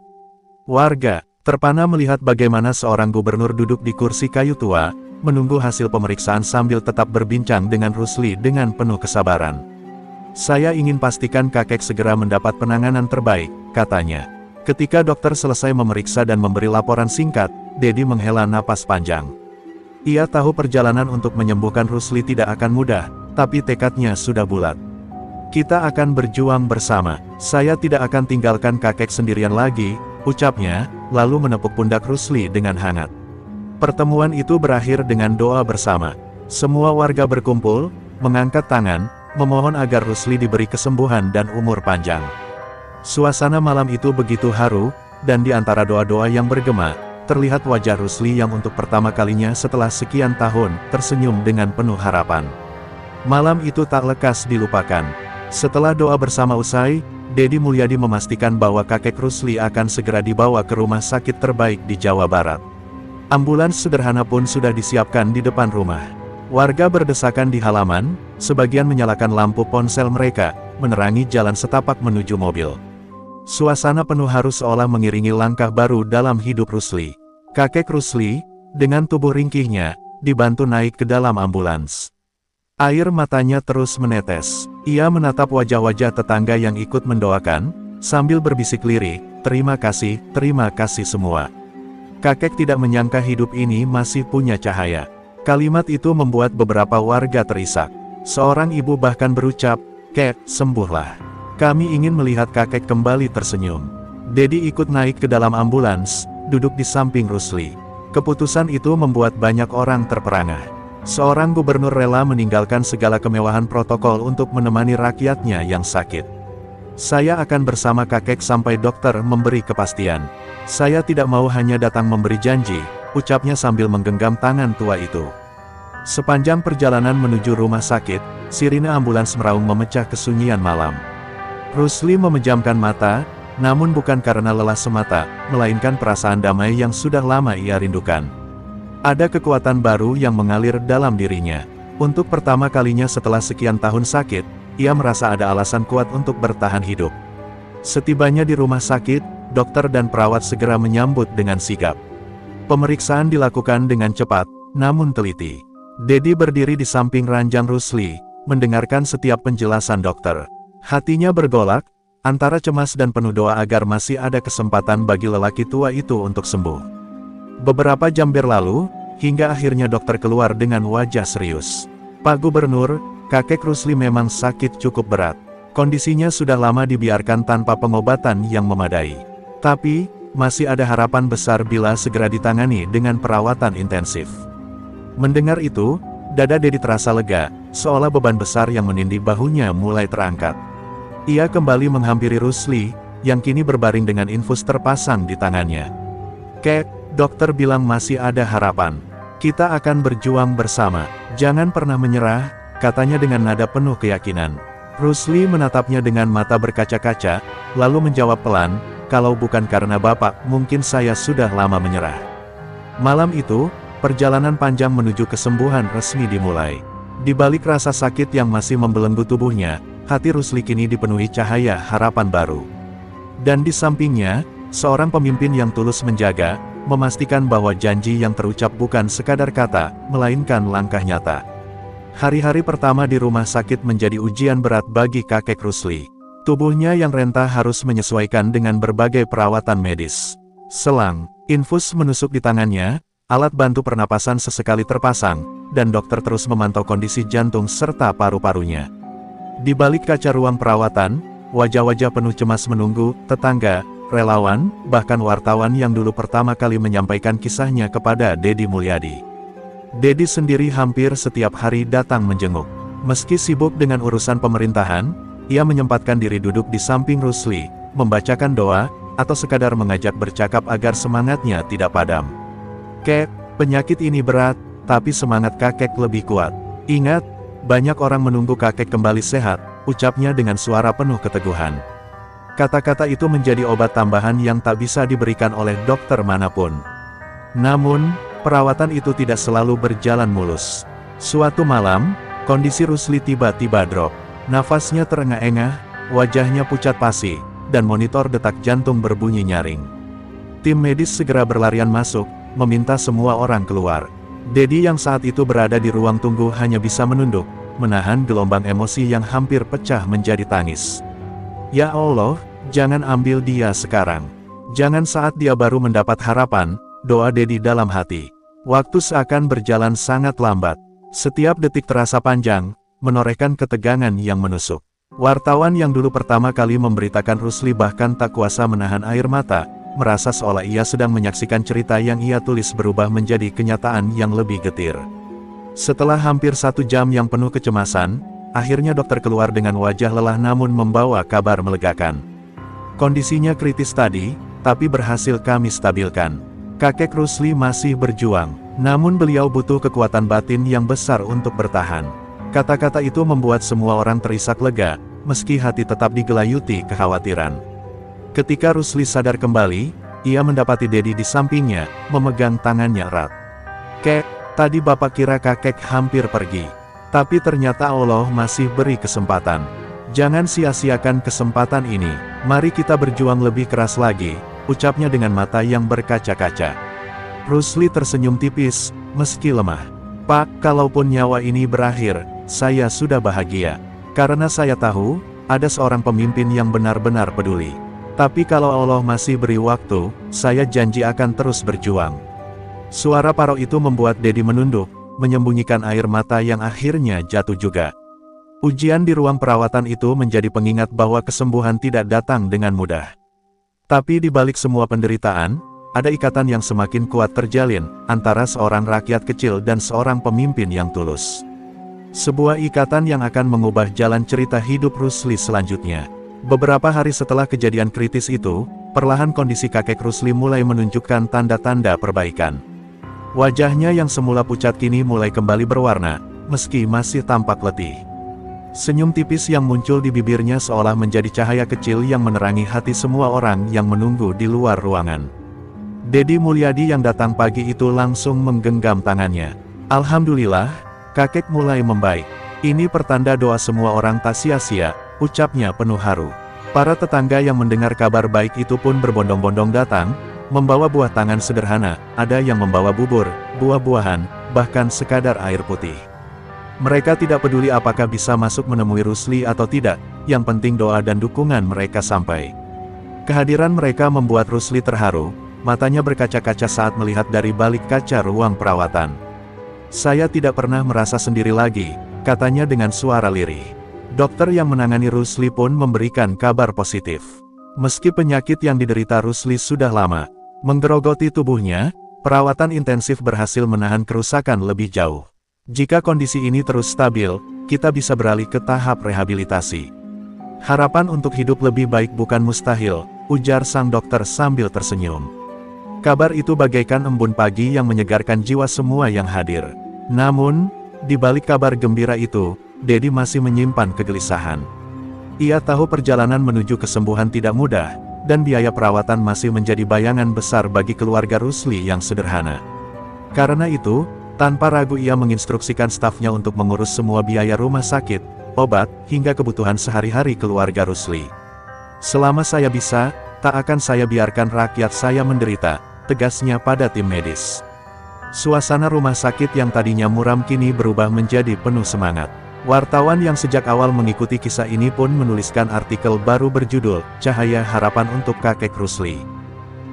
Warga terpana melihat bagaimana seorang gubernur duduk di kursi kayu tua, menunggu hasil pemeriksaan sambil tetap berbincang dengan Rusli dengan penuh kesabaran. "Saya ingin pastikan kakek segera mendapat penanganan terbaik," katanya. Ketika dokter selesai memeriksa dan memberi laporan singkat, Dedi menghela napas panjang. Ia tahu perjalanan untuk menyembuhkan Rusli tidak akan mudah, tapi tekadnya sudah bulat. "Kita akan berjuang bersama. Saya tidak akan tinggalkan kakek sendirian lagi," ucapnya, lalu menepuk pundak Rusli dengan hangat. Pertemuan itu berakhir dengan doa bersama. Semua warga berkumpul, mengangkat tangan, memohon agar Rusli diberi kesembuhan dan umur panjang. Suasana malam itu begitu haru, dan di antara doa-doa yang bergema, terlihat wajah Rusli yang untuk pertama kalinya setelah sekian tahun, tersenyum dengan penuh harapan. Malam itu tak lekas dilupakan. Setelah doa bersama usai, Dedi Mulyadi memastikan bahwa kakek Rusli akan segera dibawa ke rumah sakit terbaik di Jawa Barat. Ambulans sederhana pun sudah disiapkan di depan rumah. Warga berdesakan di halaman, sebagian menyalakan lampu ponsel mereka, menerangi jalan setapak menuju mobil. Suasana penuh haru seolah mengiringi langkah baru dalam hidup Rusli. Kakek Rusli, dengan tubuh ringkihnya, dibantu naik ke dalam ambulans. Air matanya terus menetes. Ia menatap wajah-wajah tetangga yang ikut mendoakan, sambil berbisik lirih, terima kasih semua." Kakek tidak menyangka hidup ini masih punya cahaya. Kalimat itu membuat beberapa warga terisak. Seorang ibu bahkan berucap, "Kek, sembuhlah. Kami ingin melihat kakek kembali tersenyum." Dedi ikut naik ke dalam ambulans, duduk di samping Rusli. Keputusan itu membuat banyak orang terperangah. Seorang gubernur rela meninggalkan segala kemewahan protokol untuk menemani rakyatnya yang sakit. Saya akan bersama kakek sampai dokter memberi kepastian. Saya tidak mau hanya datang memberi janji, ucapnya sambil menggenggam tangan tua itu. Sepanjang perjalanan menuju rumah sakit, sirine ambulans meraung memecah kesunyian malam. Rusli memejamkan mata, namun bukan karena lelah semata, melainkan perasaan damai yang sudah lama ia rindukan. Ada kekuatan baru yang mengalir dalam dirinya. Untuk pertama kalinya setelah sekian tahun sakit, ia merasa ada alasan kuat untuk bertahan hidup. Setibanya di rumah sakit, dokter dan perawat segera menyambut dengan sigap. Pemeriksaan dilakukan dengan cepat, namun teliti. Dedi berdiri di samping ranjang Rusli, mendengarkan setiap penjelasan dokter. Hatinya bergolak, antara cemas dan penuh doa agar masih ada kesempatan bagi lelaki tua itu untuk sembuh. Beberapa jam berlalu, hingga akhirnya dokter keluar dengan wajah serius. Pak Gubernur, kakek Rusli memang sakit cukup berat. Kondisinya sudah lama dibiarkan tanpa pengobatan yang memadai. Tapi, masih ada harapan besar bila segera ditangani dengan perawatan intensif. Mendengar itu, dada Dedi terasa lega, seolah beban besar yang menindih bahunya mulai terangkat. Ia kembali menghampiri Rusli, yang kini berbaring dengan infus terpasang di tangannya. "Kek, dokter bilang masih ada harapan. Kita akan berjuang bersama. Jangan pernah menyerah," katanya dengan nada penuh keyakinan. Rusli menatapnya dengan mata berkaca-kaca, lalu menjawab pelan, "Kalau bukan karena Bapak, mungkin saya sudah lama menyerah." Malam itu, perjalanan panjang menuju kesembuhan resmi dimulai. Di balik rasa sakit yang masih membelenggu tubuhnya, hati Rusli kini dipenuhi cahaya harapan baru. Dan di sampingnya, seorang pemimpin yang tulus menjaga, memastikan bahwa janji yang terucap bukan sekadar kata, melainkan langkah nyata. Hari-hari pertama di rumah sakit menjadi ujian berat bagi kakek Rusli. Tubuhnya yang renta harus menyesuaikan dengan berbagai perawatan medis. Selang, infus menusuk di tangannya, alat bantu pernapasan sesekali terpasang, dan dokter terus memantau kondisi jantung serta paru-parunya. Di balik kaca ruang perawatan, wajah-wajah penuh cemas menunggu, tetangga, relawan, bahkan wartawan yang dulu pertama kali menyampaikan kisahnya kepada Dedi Mulyadi. Dedi sendiri hampir setiap hari datang menjenguk. Meski sibuk dengan urusan pemerintahan, ia menyempatkan diri duduk di samping Rusli, membacakan doa, atau sekadar mengajak bercakap agar semangatnya tidak padam. "Kek, penyakit ini berat, tapi semangat kakek lebih kuat. Ingat, banyak orang menunggu kakek kembali sehat," ucapnya dengan suara penuh keteguhan. Kata-kata itu menjadi obat tambahan yang tak bisa diberikan oleh dokter manapun. Namun, perawatan itu tidak selalu berjalan mulus. Suatu malam, kondisi Rusli tiba-tiba drop. Nafasnya terengah-engah, wajahnya pucat pasi, dan monitor detak jantung berbunyi nyaring. Tim medis segera berlarian masuk, meminta semua orang keluar. Dedi yang saat itu berada di ruang tunggu hanya bisa menunduk, menahan gelombang emosi yang hampir pecah menjadi tangis. "Ya Allah, jangan ambil dia sekarang. Jangan saat dia baru mendapat harapan," doa Dedi dalam hati. Waktu seakan berjalan sangat lambat. Setiap detik terasa panjang, menorehkan ketegangan yang menusuk. Wartawan yang dulu pertama kali memberitakan Rusli bahkan tak kuasa menahan air mata, merasa seolah ia sedang menyaksikan cerita yang ia tulis berubah menjadi kenyataan yang lebih getir. Setelah hampir 1 jam yang penuh kecemasan, akhirnya dokter keluar dengan wajah lelah namun membawa kabar melegakan. "Kondisinya kritis tadi, tapi berhasil kami stabilkan. Kakek Rusli masih berjuang, namun beliau butuh kekuatan batin yang besar untuk bertahan." Kata-kata itu membuat semua orang terisak lega, meski hati tetap digelayuti kekhawatiran. Ketika Rusli sadar kembali, ia mendapati Dedi di sampingnya, memegang tangannya erat. "Kek, tadi Bapak kira kakek hampir pergi. Tapi ternyata Allah masih beri kesempatan. Jangan sia-siakan kesempatan ini. Mari kita berjuang lebih keras lagi," ucapnya dengan mata yang berkaca-kaca. Rusli tersenyum tipis, meski lemah. "Pak, kalaupun nyawa ini berakhir, saya sudah bahagia. Karena saya tahu, ada seorang pemimpin yang benar-benar peduli. Tapi kalau Allah masih beri waktu, saya janji akan terus berjuang." Suara parau itu membuat Dedi menunduk, menyembunyikan air mata yang akhirnya jatuh juga. Ujian di ruang perawatan itu menjadi pengingat bahwa kesembuhan tidak datang dengan mudah. Tapi di balik semua penderitaan, ada ikatan yang semakin kuat terjalin, antara seorang rakyat kecil dan seorang pemimpin yang tulus. Sebuah ikatan yang akan mengubah jalan cerita hidup Rusli selanjutnya. Beberapa hari setelah kejadian kritis itu, perlahan kondisi kakek Rusli mulai menunjukkan tanda-tanda perbaikan. Wajahnya yang semula pucat kini mulai kembali berwarna, meski masih tampak letih. Senyum tipis yang muncul di bibirnya seolah menjadi cahaya kecil yang menerangi hati semua orang yang menunggu di luar ruangan. Dedi Mulyadi yang datang pagi itu langsung menggenggam tangannya. Alhamdulillah, kakek mulai membaik. Ini pertanda doa semua orang tak sia-sia, ucapnya penuh haru. Para tetangga yang mendengar kabar baik itu pun berbondong-bondong datang, membawa buah tangan sederhana, ada yang membawa bubur, buah-buahan, bahkan sekadar air putih. Mereka tidak peduli apakah bisa masuk menemui Rusli atau tidak, yang penting doa dan dukungan mereka sampai. Kehadiran mereka membuat Rusli terharu, matanya berkaca-kaca saat melihat dari balik kaca ruang perawatan. Saya tidak pernah merasa sendiri lagi, katanya dengan suara lirih. Dokter yang menangani Rusli pun memberikan kabar positif. Meski penyakit yang diderita Rusli sudah lama menggerogoti tubuhnya, perawatan intensif berhasil menahan kerusakan lebih jauh. Jika kondisi ini terus stabil, kita bisa beralih ke tahap rehabilitasi. Harapan untuk hidup lebih baik bukan mustahil, ujar sang dokter sambil tersenyum. Kabar itu bagaikan embun pagi yang menyegarkan jiwa semua yang hadir. Namun, di balik kabar gembira itu, Dedi masih menyimpan kegelisahan. Ia tahu perjalanan menuju kesembuhan tidak mudah, dan biaya perawatan masih menjadi bayangan besar bagi keluarga Rusli yang sederhana. Karena itu, tanpa ragu ia menginstruksikan stafnya untuk mengurus semua biaya rumah sakit, obat, hingga kebutuhan sehari-hari keluarga Rusli. Selama saya bisa, tak akan saya biarkan rakyat saya menderita, tegasnya pada tim medis. Suasana rumah sakit yang tadinya muram kini berubah menjadi penuh semangat. Wartawan yang sejak awal mengikuti kisah ini pun menuliskan artikel baru berjudul, Cahaya Harapan untuk Kakek Rusli.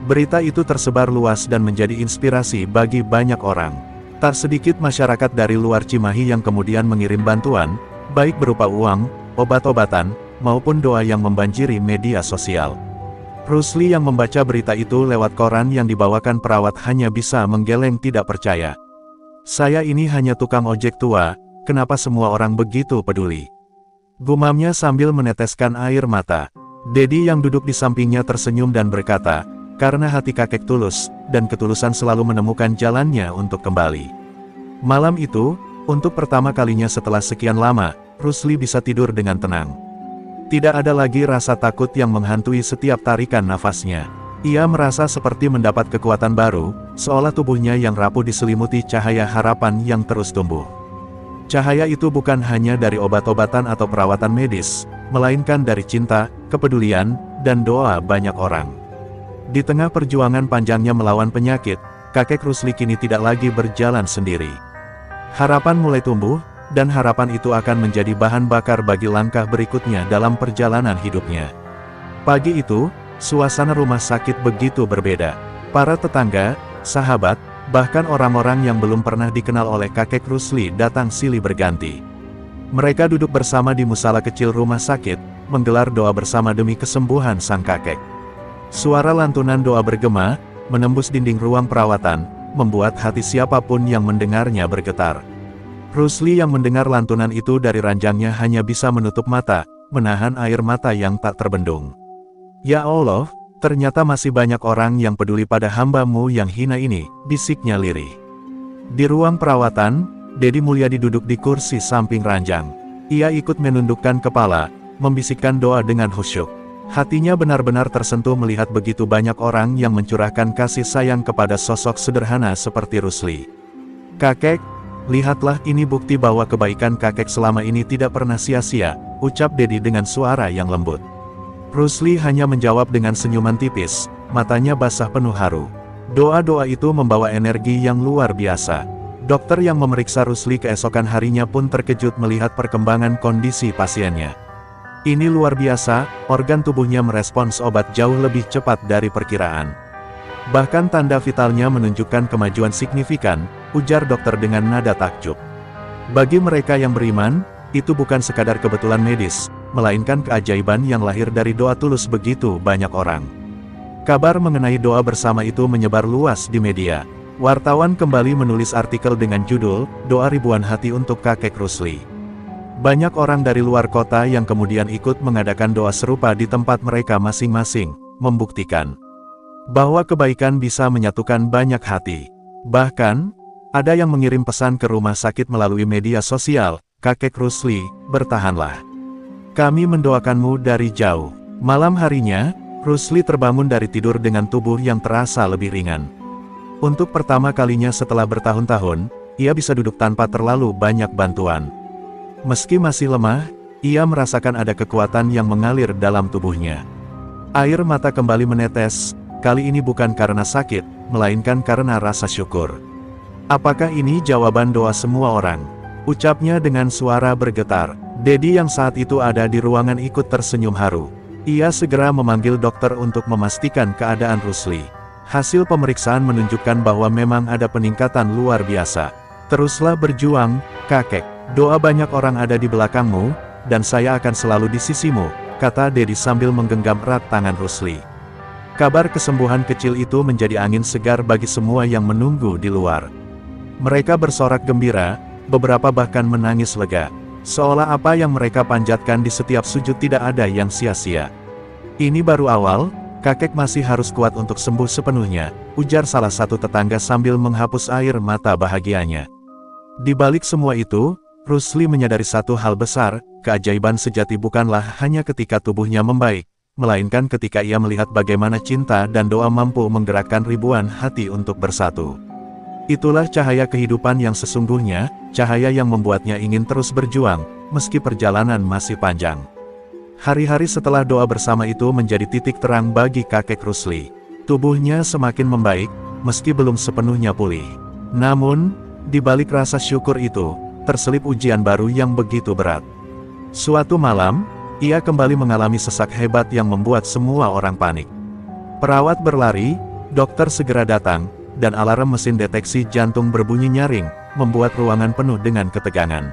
Berita itu tersebar luas dan menjadi inspirasi bagi banyak orang. Tak sedikit masyarakat dari luar Cimahi yang kemudian mengirim bantuan, baik berupa uang, obat-obatan, maupun doa yang membanjiri media sosial. Rusli yang membaca berita itu lewat koran yang dibawakan perawat hanya bisa menggeleng tidak percaya. Saya ini hanya tukang ojek tua, kenapa semua orang begitu peduli? Gumamnya sambil meneteskan air mata. Dedi yang duduk di sampingnya tersenyum dan berkata, karena hati kakek tulus, dan ketulusan selalu menemukan jalannya untuk kembali. Malam itu, untuk pertama kalinya setelah sekian lama, Rusli bisa tidur dengan tenang. Tidak ada lagi rasa takut yang menghantui setiap tarikan nafasnya. Ia merasa seperti mendapat kekuatan baru, seolah tubuhnya yang rapuh diselimuti cahaya harapan yang terus tumbuh. Cahaya itu bukan hanya dari obat-obatan atau perawatan medis, melainkan dari cinta, kepedulian, dan doa banyak orang. Di tengah perjuangan panjangnya melawan penyakit, kakek Rusli kini tidak lagi berjalan sendiri. Harapan mulai tumbuh, dan harapan itu akan menjadi bahan bakar bagi langkah berikutnya dalam perjalanan hidupnya. Pagi itu, suasana rumah sakit begitu berbeda. Para tetangga, sahabat, bahkan orang-orang yang belum pernah dikenal oleh kakek Rusli datang silih berganti. Mereka duduk bersama di musala kecil rumah sakit, menggelar doa bersama demi kesembuhan sang kakek. Suara lantunan doa bergema, menembus dinding ruang perawatan, membuat hati siapapun yang mendengarnya bergetar. Rusli yang mendengar lantunan itu dari ranjangnya hanya bisa menutup mata, menahan air mata yang tak terbendung. Ya Allah, ternyata masih banyak orang yang peduli pada hamba-Mu yang hina ini, bisiknya lirih. Di ruang perawatan, Dedi Mulyadi duduk di kursi samping ranjang. Ia ikut menundukkan kepala, membisikkan doa dengan khusyuk. Hatinya benar-benar tersentuh melihat begitu banyak orang yang mencurahkan kasih sayang kepada sosok sederhana seperti Rusli. Kakek, lihatlah ini bukti bahwa kebaikan kakek selama ini tidak pernah sia-sia, ucap Dedi dengan suara yang lembut. Rusli hanya menjawab dengan senyuman tipis, matanya basah penuh haru. Doa-doa itu membawa energi yang luar biasa. Dokter yang memeriksa Rusli keesokan harinya pun terkejut melihat perkembangan kondisi pasiennya. Ini luar biasa, organ tubuhnya merespons obat jauh lebih cepat dari perkiraan. Bahkan tanda vitalnya menunjukkan kemajuan signifikan, ujar dokter dengan nada takjub. Bagi mereka yang beriman, itu bukan sekadar kebetulan medis, melainkan keajaiban yang lahir dari doa tulus begitu banyak orang. Kabar mengenai doa bersama itu menyebar luas di media. Wartawan kembali menulis artikel dengan judul, "Doa Ribuan Hati untuk Kakek Rusli." Banyak orang dari luar kota yang kemudian ikut mengadakan doa serupa di tempat mereka masing-masing, membuktikan bahwa kebaikan bisa menyatukan banyak hati. Bahkan, ada yang mengirim pesan ke rumah sakit melalui media sosial, "Kakek Rusli, bertahanlah. Kami mendoakanmu dari jauh." Malam harinya, Rusli terbangun dari tidur dengan tubuh yang terasa lebih ringan. Untuk pertama kalinya setelah bertahun-tahun, ia bisa duduk tanpa terlalu banyak bantuan. Meski masih lemah, ia merasakan ada kekuatan yang mengalir dalam tubuhnya. Air mata kembali menetes, kali ini bukan karena sakit, melainkan karena rasa syukur. "Apakah ini jawaban doa semua orang?" ucapnya dengan suara bergetar. Dedi yang saat itu ada di ruangan ikut tersenyum haru. Ia segera memanggil dokter untuk memastikan keadaan Rusli. Hasil pemeriksaan menunjukkan bahwa memang ada peningkatan luar biasa. "Teruslah berjuang, kakek. Doa banyak orang ada di belakangmu, dan saya akan selalu di sisimu," kata Dedi sambil menggenggam erat tangan Rusli. Kabar kesembuhan kecil itu menjadi angin segar bagi semua yang menunggu di luar. Mereka bersorak gembira, beberapa bahkan menangis lega. Seolah apa yang mereka panjatkan di setiap sujud tidak ada yang sia-sia. "Ini baru awal, kakek masih harus kuat untuk sembuh sepenuhnya," ujar salah satu tetangga sambil menghapus air mata bahagianya. Di balik semua itu, Rusli menyadari satu hal besar, keajaiban sejati bukanlah hanya ketika tubuhnya membaik, melainkan ketika ia melihat bagaimana cinta dan doa mampu menggerakkan ribuan hati untuk bersatu. Itulah cahaya kehidupan yang sesungguhnya, cahaya yang membuatnya ingin terus berjuang, meski perjalanan masih panjang. Hari-hari setelah doa bersama itu menjadi titik terang bagi kakek Rusli. Tubuhnya semakin membaik, meski belum sepenuhnya pulih. Namun, di balik rasa syukur itu, terselip ujian baru yang begitu berat. Suatu malam, ia kembali mengalami sesak hebat yang membuat semua orang panik. Perawat berlari, dokter segera datang, dan alarm mesin deteksi jantung berbunyi nyaring, membuat ruangan penuh dengan ketegangan.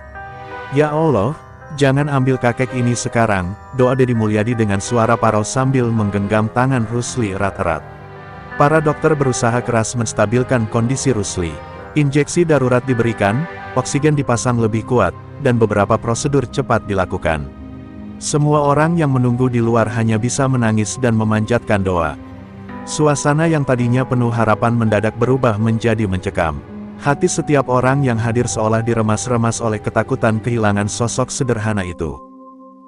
"Ya Allah, jangan ambil kakek ini sekarang," doa Dedi Mulyadi dengan suara parau sambil menggenggam tangan Rusli erat-erat. Para dokter berusaha keras menstabilkan kondisi Rusli. Injeksi darurat diberikan, oksigen dipasang lebih kuat, dan beberapa prosedur cepat dilakukan. Semua orang yang menunggu di luar hanya bisa menangis dan memanjatkan doa. Suasana yang tadinya penuh harapan mendadak berubah menjadi mencekam. Hati setiap orang yang hadir seolah diremas-remas oleh ketakutan kehilangan sosok sederhana itu.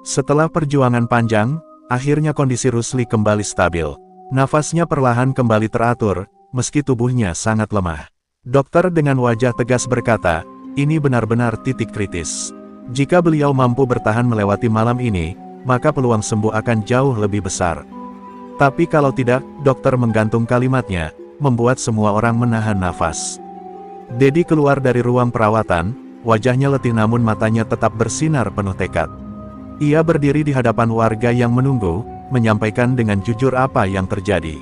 Setelah perjuangan panjang, akhirnya kondisi Rusli kembali stabil. Nafasnya perlahan kembali teratur, meski tubuhnya sangat lemah. Dokter dengan wajah tegas berkata, "Ini benar-benar titik kritis. Jika beliau mampu bertahan melewati malam ini, maka peluang sembuh akan jauh lebih besar. Tapi kalau tidak," dokter menggantung kalimatnya, membuat semua orang menahan nafas. Dedi keluar dari ruang perawatan, wajahnya letih namun matanya tetap bersinar penuh tekad. Ia berdiri di hadapan warga yang menunggu, menyampaikan dengan jujur apa yang terjadi.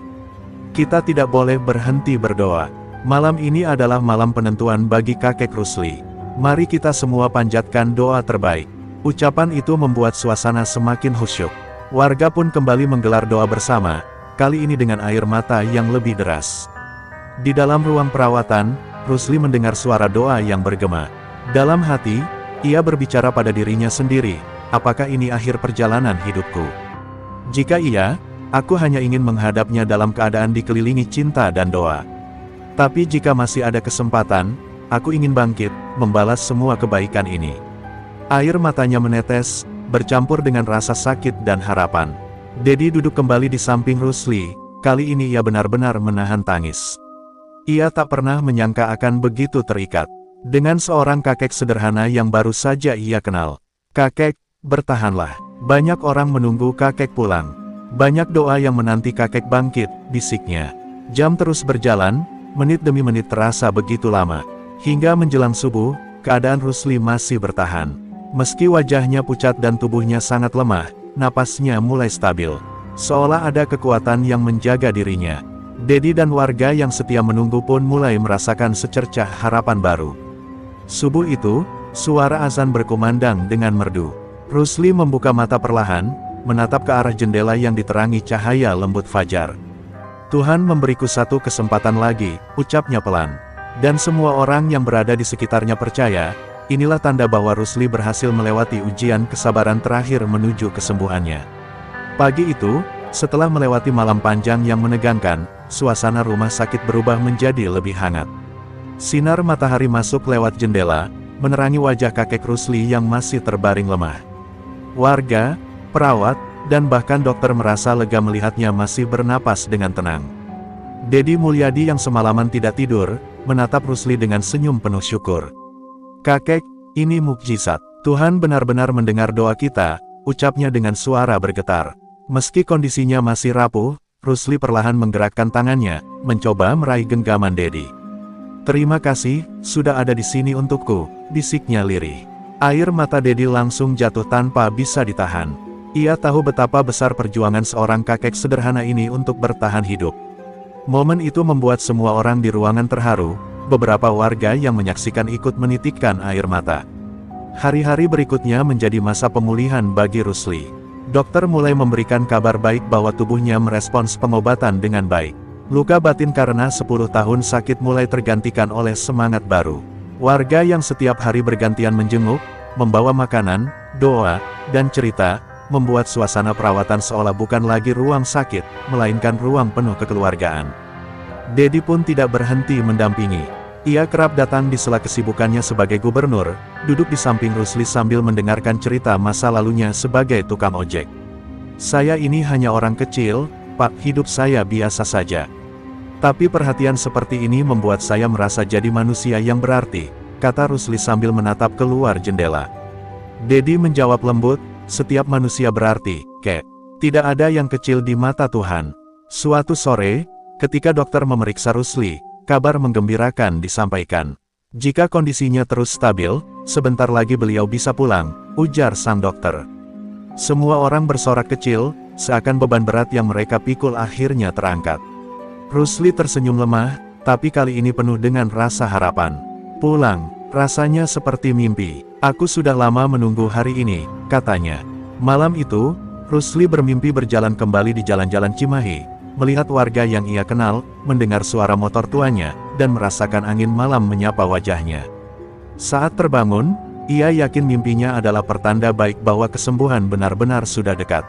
"Kita tidak boleh berhenti berdoa. Malam ini adalah malam penentuan bagi kakek Rusli. Mari kita semua panjatkan doa terbaik." Ucapan itu membuat suasana semakin khusyuk. Warga pun kembali menggelar doa bersama, kali ini dengan air mata yang lebih deras. Di dalam ruang perawatan, Rusli mendengar suara doa yang bergema. Dalam hati, ia berbicara pada dirinya sendiri, "Apakah ini akhir perjalanan hidupku? Jika iya, aku hanya ingin menghadapnya dalam keadaan dikelilingi cinta dan doa. Tapi jika masih ada kesempatan, aku ingin bangkit, membalas semua kebaikan ini." Air matanya menetes, bercampur dengan rasa sakit dan harapan. Dedi duduk kembali di samping Rusli, kali ini ia benar-benar menahan tangis. Ia tak pernah menyangka akan begitu terikat dengan seorang kakek sederhana yang baru saja ia kenal. "Kakek, bertahanlah. Banyak orang menunggu kakek pulang. Banyak doa yang menanti kakek bangkit," bisiknya. Jam terus berjalan, menit demi menit terasa begitu lama. Hingga menjelang subuh, keadaan Rusli masih bertahan. Meski wajahnya pucat dan tubuhnya sangat lemah, napasnya mulai stabil. Seolah ada kekuatan yang menjaga dirinya. Dedi dan warga yang setia menunggu pun mulai merasakan secercah harapan baru. Subuh itu, suara azan berkumandang dengan merdu. Rusli membuka mata perlahan, menatap ke arah jendela yang diterangi cahaya lembut fajar. Tuhan memberiku satu kesempatan lagi, ucapnya pelan. Dan semua orang yang berada di sekitarnya percaya, inilah tanda bahwa Rusli berhasil melewati ujian kesabaran terakhir menuju kesembuhannya. Pagi itu, setelah melewati malam panjang yang menegangkan, suasana rumah sakit berubah menjadi lebih hangat. Sinar matahari masuk lewat jendela, menerangi wajah kakek Rusli yang masih terbaring lemah. Warga, perawat, dan bahkan dokter merasa lega melihatnya masih bernapas dengan tenang. Dedi Mulyadi yang semalaman tidak tidur, menatap Rusli dengan senyum penuh syukur. "Kakek, ini mukjizat. Tuhan benar-benar mendengar doa kita," ucapnya dengan suara bergetar. Meski kondisinya masih rapuh, Rusli perlahan menggerakkan tangannya, mencoba meraih genggaman Dedi. "Terima kasih, sudah ada di sini untukku," bisiknya lirih. Air mata Dedi langsung jatuh tanpa bisa ditahan. Ia tahu betapa besar perjuangan seorang kakek sederhana ini untuk bertahan hidup. Momen itu membuat semua orang di ruangan terharu, beberapa warga yang menyaksikan ikut menitikkan air mata. Hari-hari berikutnya menjadi masa pemulihan bagi Rusli. Dokter mulai memberikan kabar baik bahwa tubuhnya merespons pengobatan dengan baik. Luka batin karena 10 tahun sakit mulai tergantikan oleh semangat baru. Warga yang setiap hari bergantian menjenguk, membawa makanan, doa, dan cerita, membuat suasana perawatan seolah bukan lagi ruang sakit, melainkan ruang penuh kekeluargaan. Dedi pun tidak berhenti mendampingi. Ia kerap datang di sela kesibukannya sebagai gubernur, duduk di samping Rusli sambil mendengarkan cerita masa lalunya sebagai tukang ojek. "Saya ini hanya orang kecil, Pak, hidup saya biasa saja. Tapi perhatian seperti ini membuat saya merasa jadi manusia yang berarti," kata Rusli sambil menatap keluar jendela. Dedi menjawab lembut, "Setiap manusia berarti, Kek. Tidak ada yang kecil di mata Tuhan." Suatu sore, ketika dokter memeriksa Rusli, kabar menggembirakan disampaikan. "Jika kondisinya terus stabil, sebentar lagi beliau bisa pulang," ujar sang dokter. Semua orang bersorak kecil, seakan beban berat yang mereka pikul akhirnya terangkat. Rusli tersenyum lemah, tapi kali ini penuh dengan rasa harapan. "Pulang, rasanya seperti mimpi. Aku sudah lama menunggu hari ini," katanya. Malam itu, Rusli bermimpi berjalan kembali di jalan-jalan Cimahi, melihat warga yang ia kenal, mendengar suara motor tuanya, dan merasakan angin malam menyapa wajahnya. Saat terbangun, ia yakin mimpinya adalah pertanda baik bahwa kesembuhan benar-benar sudah dekat.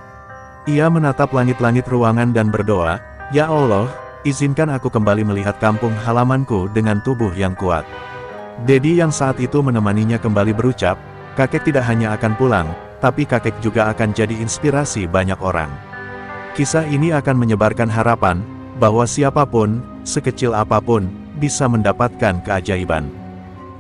Ia menatap langit-langit ruangan dan berdoa, "Ya Allah, izinkan aku kembali melihat kampung halamanku dengan tubuh yang kuat." Dedi yang saat itu menemaninya kembali berucap, "Kakek tidak hanya akan pulang, tapi kakek juga akan jadi inspirasi banyak orang." Kisah ini akan menyebarkan harapan, bahwa siapapun, sekecil apapun, bisa mendapatkan keajaiban.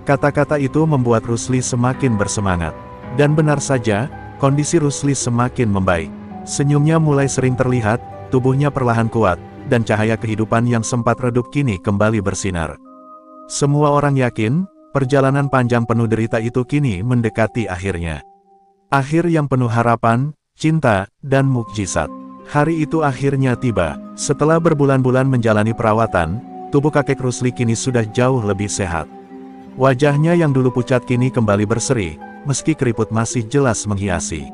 Kata-kata itu membuat Rusli semakin bersemangat. Dan benar saja, kondisi Rusli semakin membaik. Senyumnya mulai sering terlihat, tubuhnya perlahan kuat, dan cahaya kehidupan yang sempat redup kini kembali bersinar. Semua orang yakin, perjalanan panjang penuh derita itu kini mendekati akhirnya. Akhir yang penuh harapan, cinta, dan mukjizat. Hari itu akhirnya tiba. Setelah berbulan-bulan menjalani perawatan, tubuh kakek Rusli kini sudah jauh lebih sehat. Wajahnya yang dulu pucat kini kembali berseri, meski keriput masih jelas menghiasi.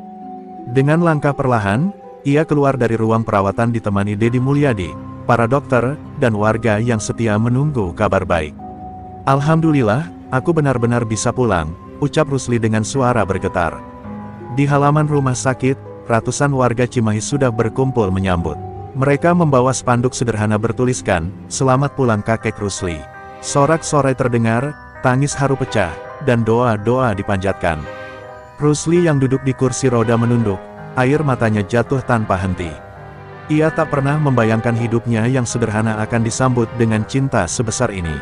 Dengan langkah perlahan, ia keluar dari ruang perawatan ditemani Dedi Mulyadi, para dokter, dan warga yang setia menunggu kabar baik. "Alhamdulillah, aku benar-benar bisa pulang," ucap Rusli dengan suara bergetar. Di halaman rumah sakit, ratusan warga Cimahi sudah berkumpul menyambut. Mereka membawa spanduk sederhana bertuliskan, "Selamat pulang kakek Rusli." Sorak-sorai terdengar, tangis haru pecah, dan doa-doa dipanjatkan. Rusli yang duduk di kursi roda menunduk, air matanya jatuh tanpa henti. Ia tak pernah membayangkan hidupnya yang sederhana akan disambut dengan cinta sebesar ini.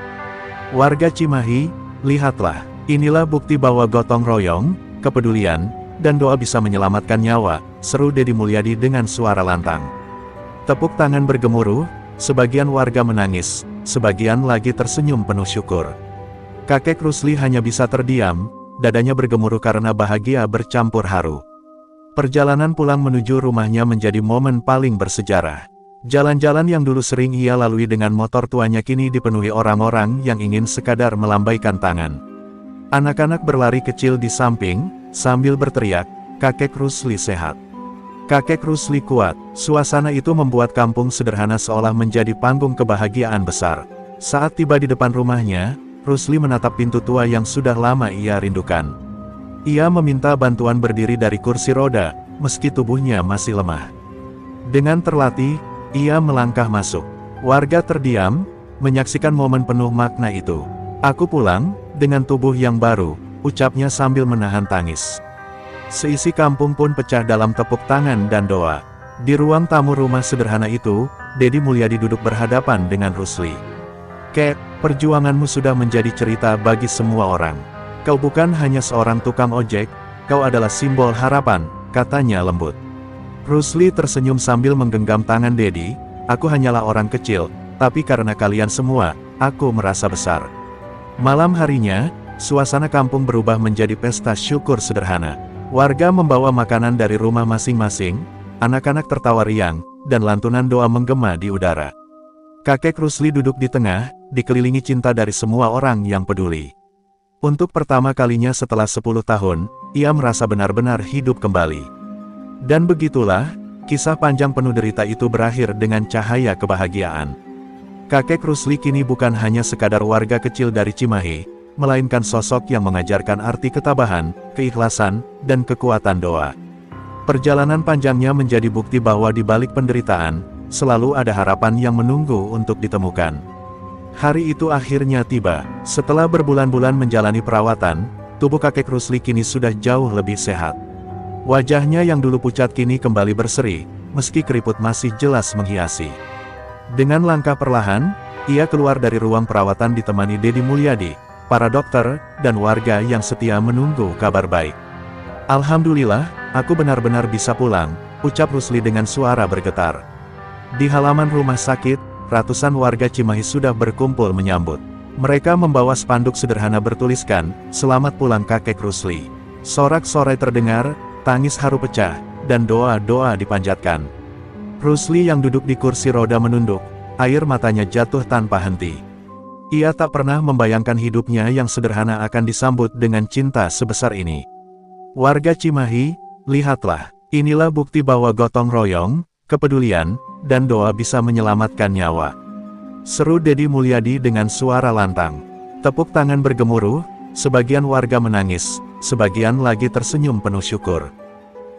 "Warga Cimahi, lihatlah, inilah bukti bahwa gotong royong, kepedulian, dan doa bisa menyelamatkan nyawa," seru Dedi Mulyadi dengan suara lantang. Tepuk tangan bergemuruh, sebagian warga menangis, sebagian lagi tersenyum penuh syukur. Kakek Rusli hanya bisa terdiam, dadanya bergemuruh karena bahagia bercampur haru. Perjalanan pulang menuju rumahnya menjadi momen paling bersejarah. Jalan-jalan yang dulu sering ia lalui dengan motor tuanya kini dipenuhi orang-orang yang ingin sekadar melambaikan tangan. Anak-anak berlari kecil di samping, sambil berteriak, "Kakek Rusli sehat. Kakek Rusli kuat. Suasana itu membuat kampung sederhana seolah menjadi panggung kebahagiaan besar. Saat tiba di depan rumahnya, Rusli menatap pintu tua yang sudah lama ia rindukan. Ia meminta bantuan berdiri dari kursi roda, meski tubuhnya masih lemah. Dengan terlatih, ia melangkah masuk. Warga terdiam, menyaksikan momen penuh makna itu. "Aku pulang, dengan tubuh yang baru," ucapnya sambil menahan tangis. Seisi kampung pun pecah dalam tepuk tangan dan doa. Di ruang tamu rumah sederhana itu, Dedi Mulyadi duduk berhadapan dengan Rusli. "Kek, perjuanganmu sudah menjadi cerita bagi semua orang. Kau bukan hanya seorang tukang ojek, kau adalah simbol harapan," katanya lembut. Rusli tersenyum sambil menggenggam tangan Dedi. "Aku hanyalah orang kecil, tapi karena kalian semua, aku merasa besar." Malam harinya, suasana kampung berubah menjadi pesta syukur sederhana. Warga membawa makanan dari rumah masing-masing, anak-anak tertawa riang, dan lantunan doa menggema di udara. Kakek Rusli duduk di tengah, dikelilingi cinta dari semua orang yang peduli. Untuk pertama kalinya setelah 10 tahun, ia merasa benar-benar hidup kembali. Dan begitulah, kisah panjang penuh derita itu berakhir dengan cahaya kebahagiaan. Kakek Rusli kini bukan hanya sekadar warga kecil dari Cimahi, melainkan sosok yang mengajarkan arti ketabahan, keikhlasan, dan kekuatan doa. Perjalanan panjangnya menjadi bukti bahwa di balik penderitaan, selalu ada harapan yang menunggu untuk ditemukan. Hari itu akhirnya tiba. Setelah berbulan-bulan menjalani perawatan, tubuh kakek Rusli kini sudah jauh lebih sehat. Wajahnya yang dulu pucat kini kembali berseri, meski keriput masih jelas menghiasi. Dengan langkah perlahan, ia keluar dari ruang perawatan ditemani Dedi Mulyadi, para dokter, dan warga yang setia menunggu kabar baik. "Alhamdulillah, aku benar-benar bisa pulang," ucap Rusli dengan suara bergetar. Di halaman rumah sakit, ratusan warga Cimahi sudah berkumpul menyambut. Mereka membawa spanduk sederhana bertuliskan, "Selamat pulang kakek Rusli." Sorak-sorai terdengar, tangis haru pecah, dan doa-doa dipanjatkan. Rusli yang duduk di kursi roda menunduk, air matanya jatuh tanpa henti. Ia tak pernah membayangkan hidupnya yang sederhana akan disambut dengan cinta sebesar ini. "Warga Cimahi, lihatlah, inilah bukti bahwa gotong royong, kepedulian, dan doa bisa menyelamatkan nyawa," seru Dedi Mulyadi dengan suara lantang. Tepuk tangan bergemuruh, sebagian warga menangis, sebagian lagi tersenyum penuh syukur.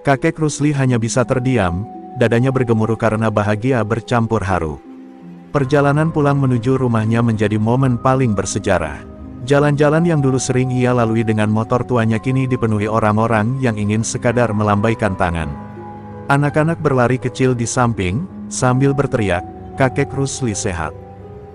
Kakek Rusli hanya bisa terdiam, dadanya bergemuruh karena bahagia bercampur haru. Perjalanan pulang menuju rumahnya menjadi momen paling bersejarah. Jalan-jalan yang dulu sering ia lalui dengan motor tuanya kini dipenuhi orang-orang yang ingin sekadar melambaikan tangan. Anak-anak berlari kecil di samping, sambil berteriak, "Kakek Rusli sehat.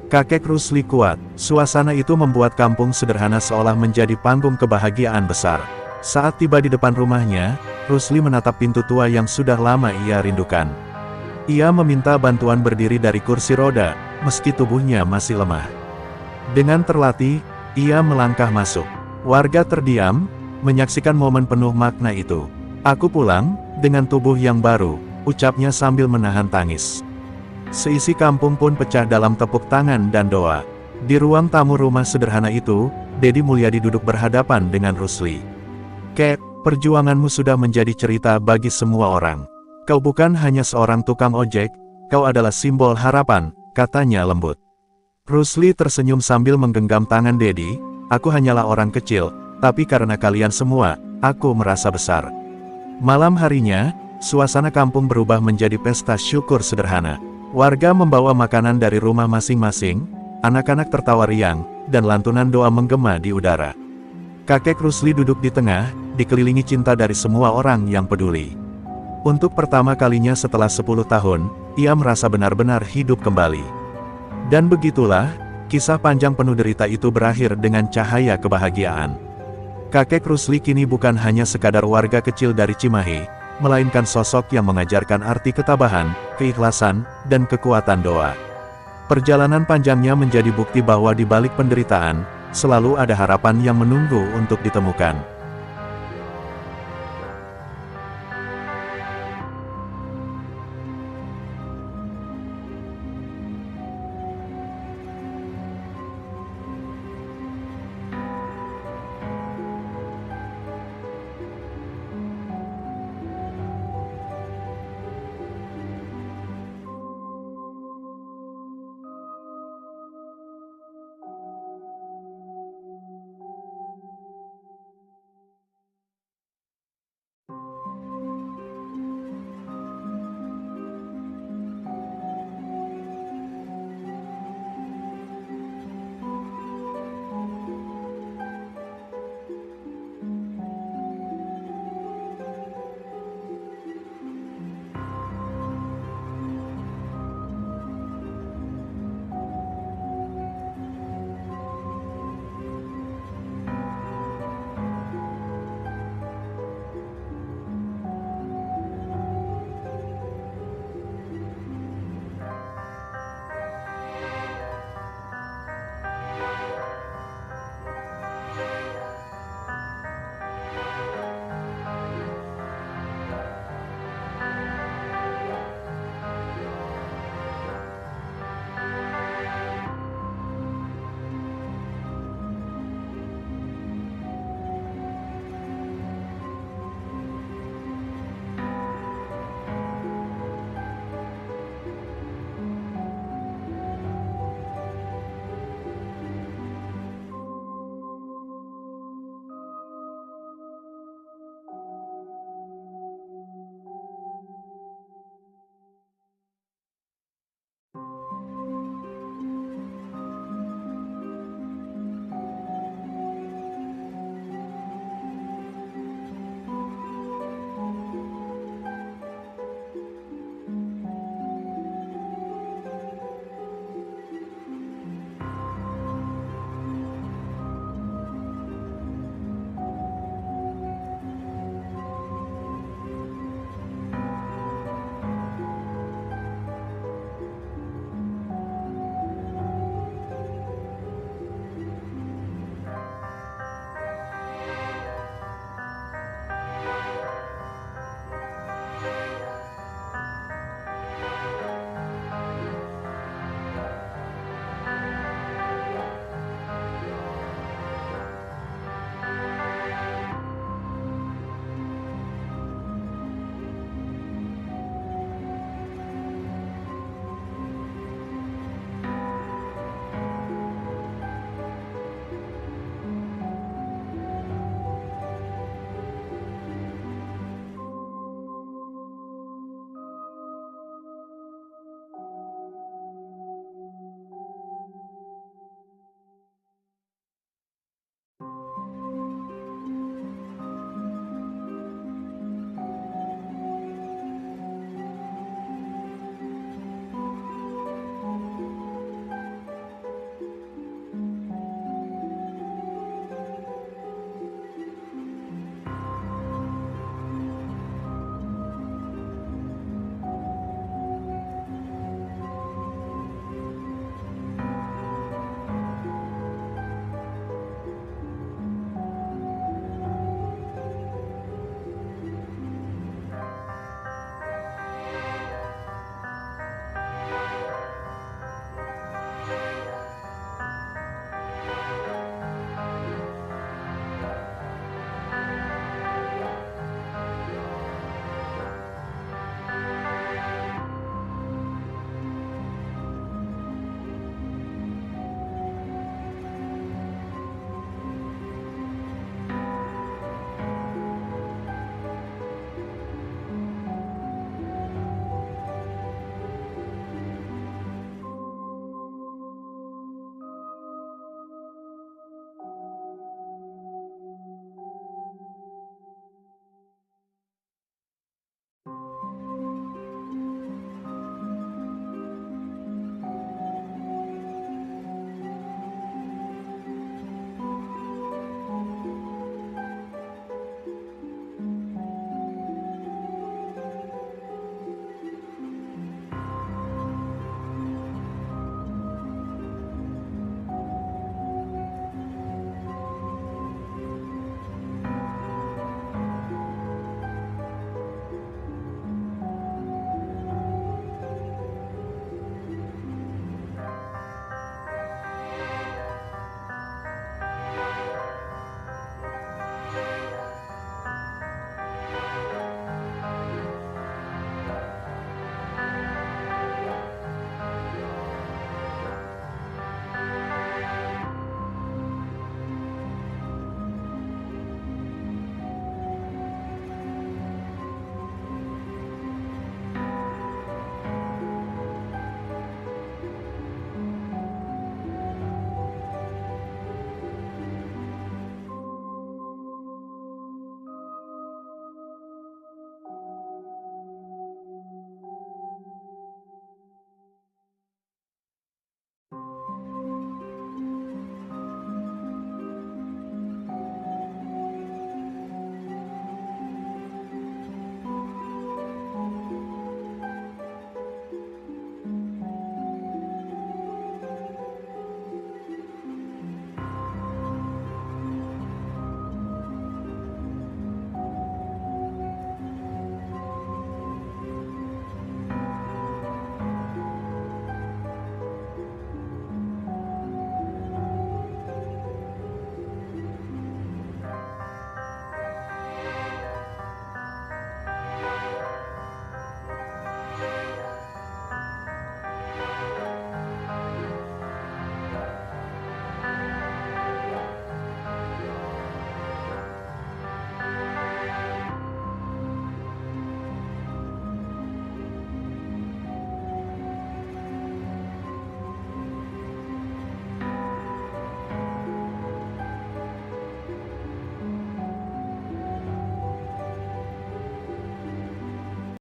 Kakek Rusli kuat." Suasana itu membuat kampung sederhana seolah menjadi panggung kebahagiaan besar. Saat tiba di depan rumahnya, Rusli menatap pintu tua yang sudah lama ia rindukan. Ia meminta bantuan berdiri dari kursi roda, meski tubuhnya masih lemah. Dengan terlatih, ia melangkah masuk. Warga terdiam, menyaksikan momen penuh makna itu. "Aku pulang, dengan tubuh yang baru," ucapnya sambil menahan tangis. Seisi kampung pun pecah dalam tepuk tangan dan doa. Di ruang tamu rumah sederhana itu, Dedi Mulyadi duduk berhadapan dengan Rusli. "Kek, perjuanganmu sudah menjadi cerita bagi semua orang. Kau bukan hanya seorang tukang ojek, kau adalah simbol harapan," katanya lembut. Rusli tersenyum sambil menggenggam tangan Dedi. "Aku hanyalah orang kecil, tapi karena kalian semua, aku merasa besar." Malam harinya, suasana kampung berubah menjadi pesta syukur sederhana. Warga membawa makanan dari rumah masing-masing, anak-anak tertawa riang, dan lantunan doa menggema di udara. Kakek Rusli duduk di tengah, dikelilingi cinta dari semua orang yang peduli. Untuk pertama kalinya setelah 10 tahun, ia merasa benar-benar hidup kembali. Dan begitulah, kisah panjang penuh derita itu berakhir dengan cahaya kebahagiaan. Kakek Rusli kini bukan hanya sekadar warga kecil dari Cimahi, melainkan sosok yang mengajarkan arti ketabahan, keikhlasan, dan kekuatan doa. Perjalanan panjangnya menjadi bukti bahwa di balik penderitaan, selalu ada harapan yang menunggu untuk ditemukan.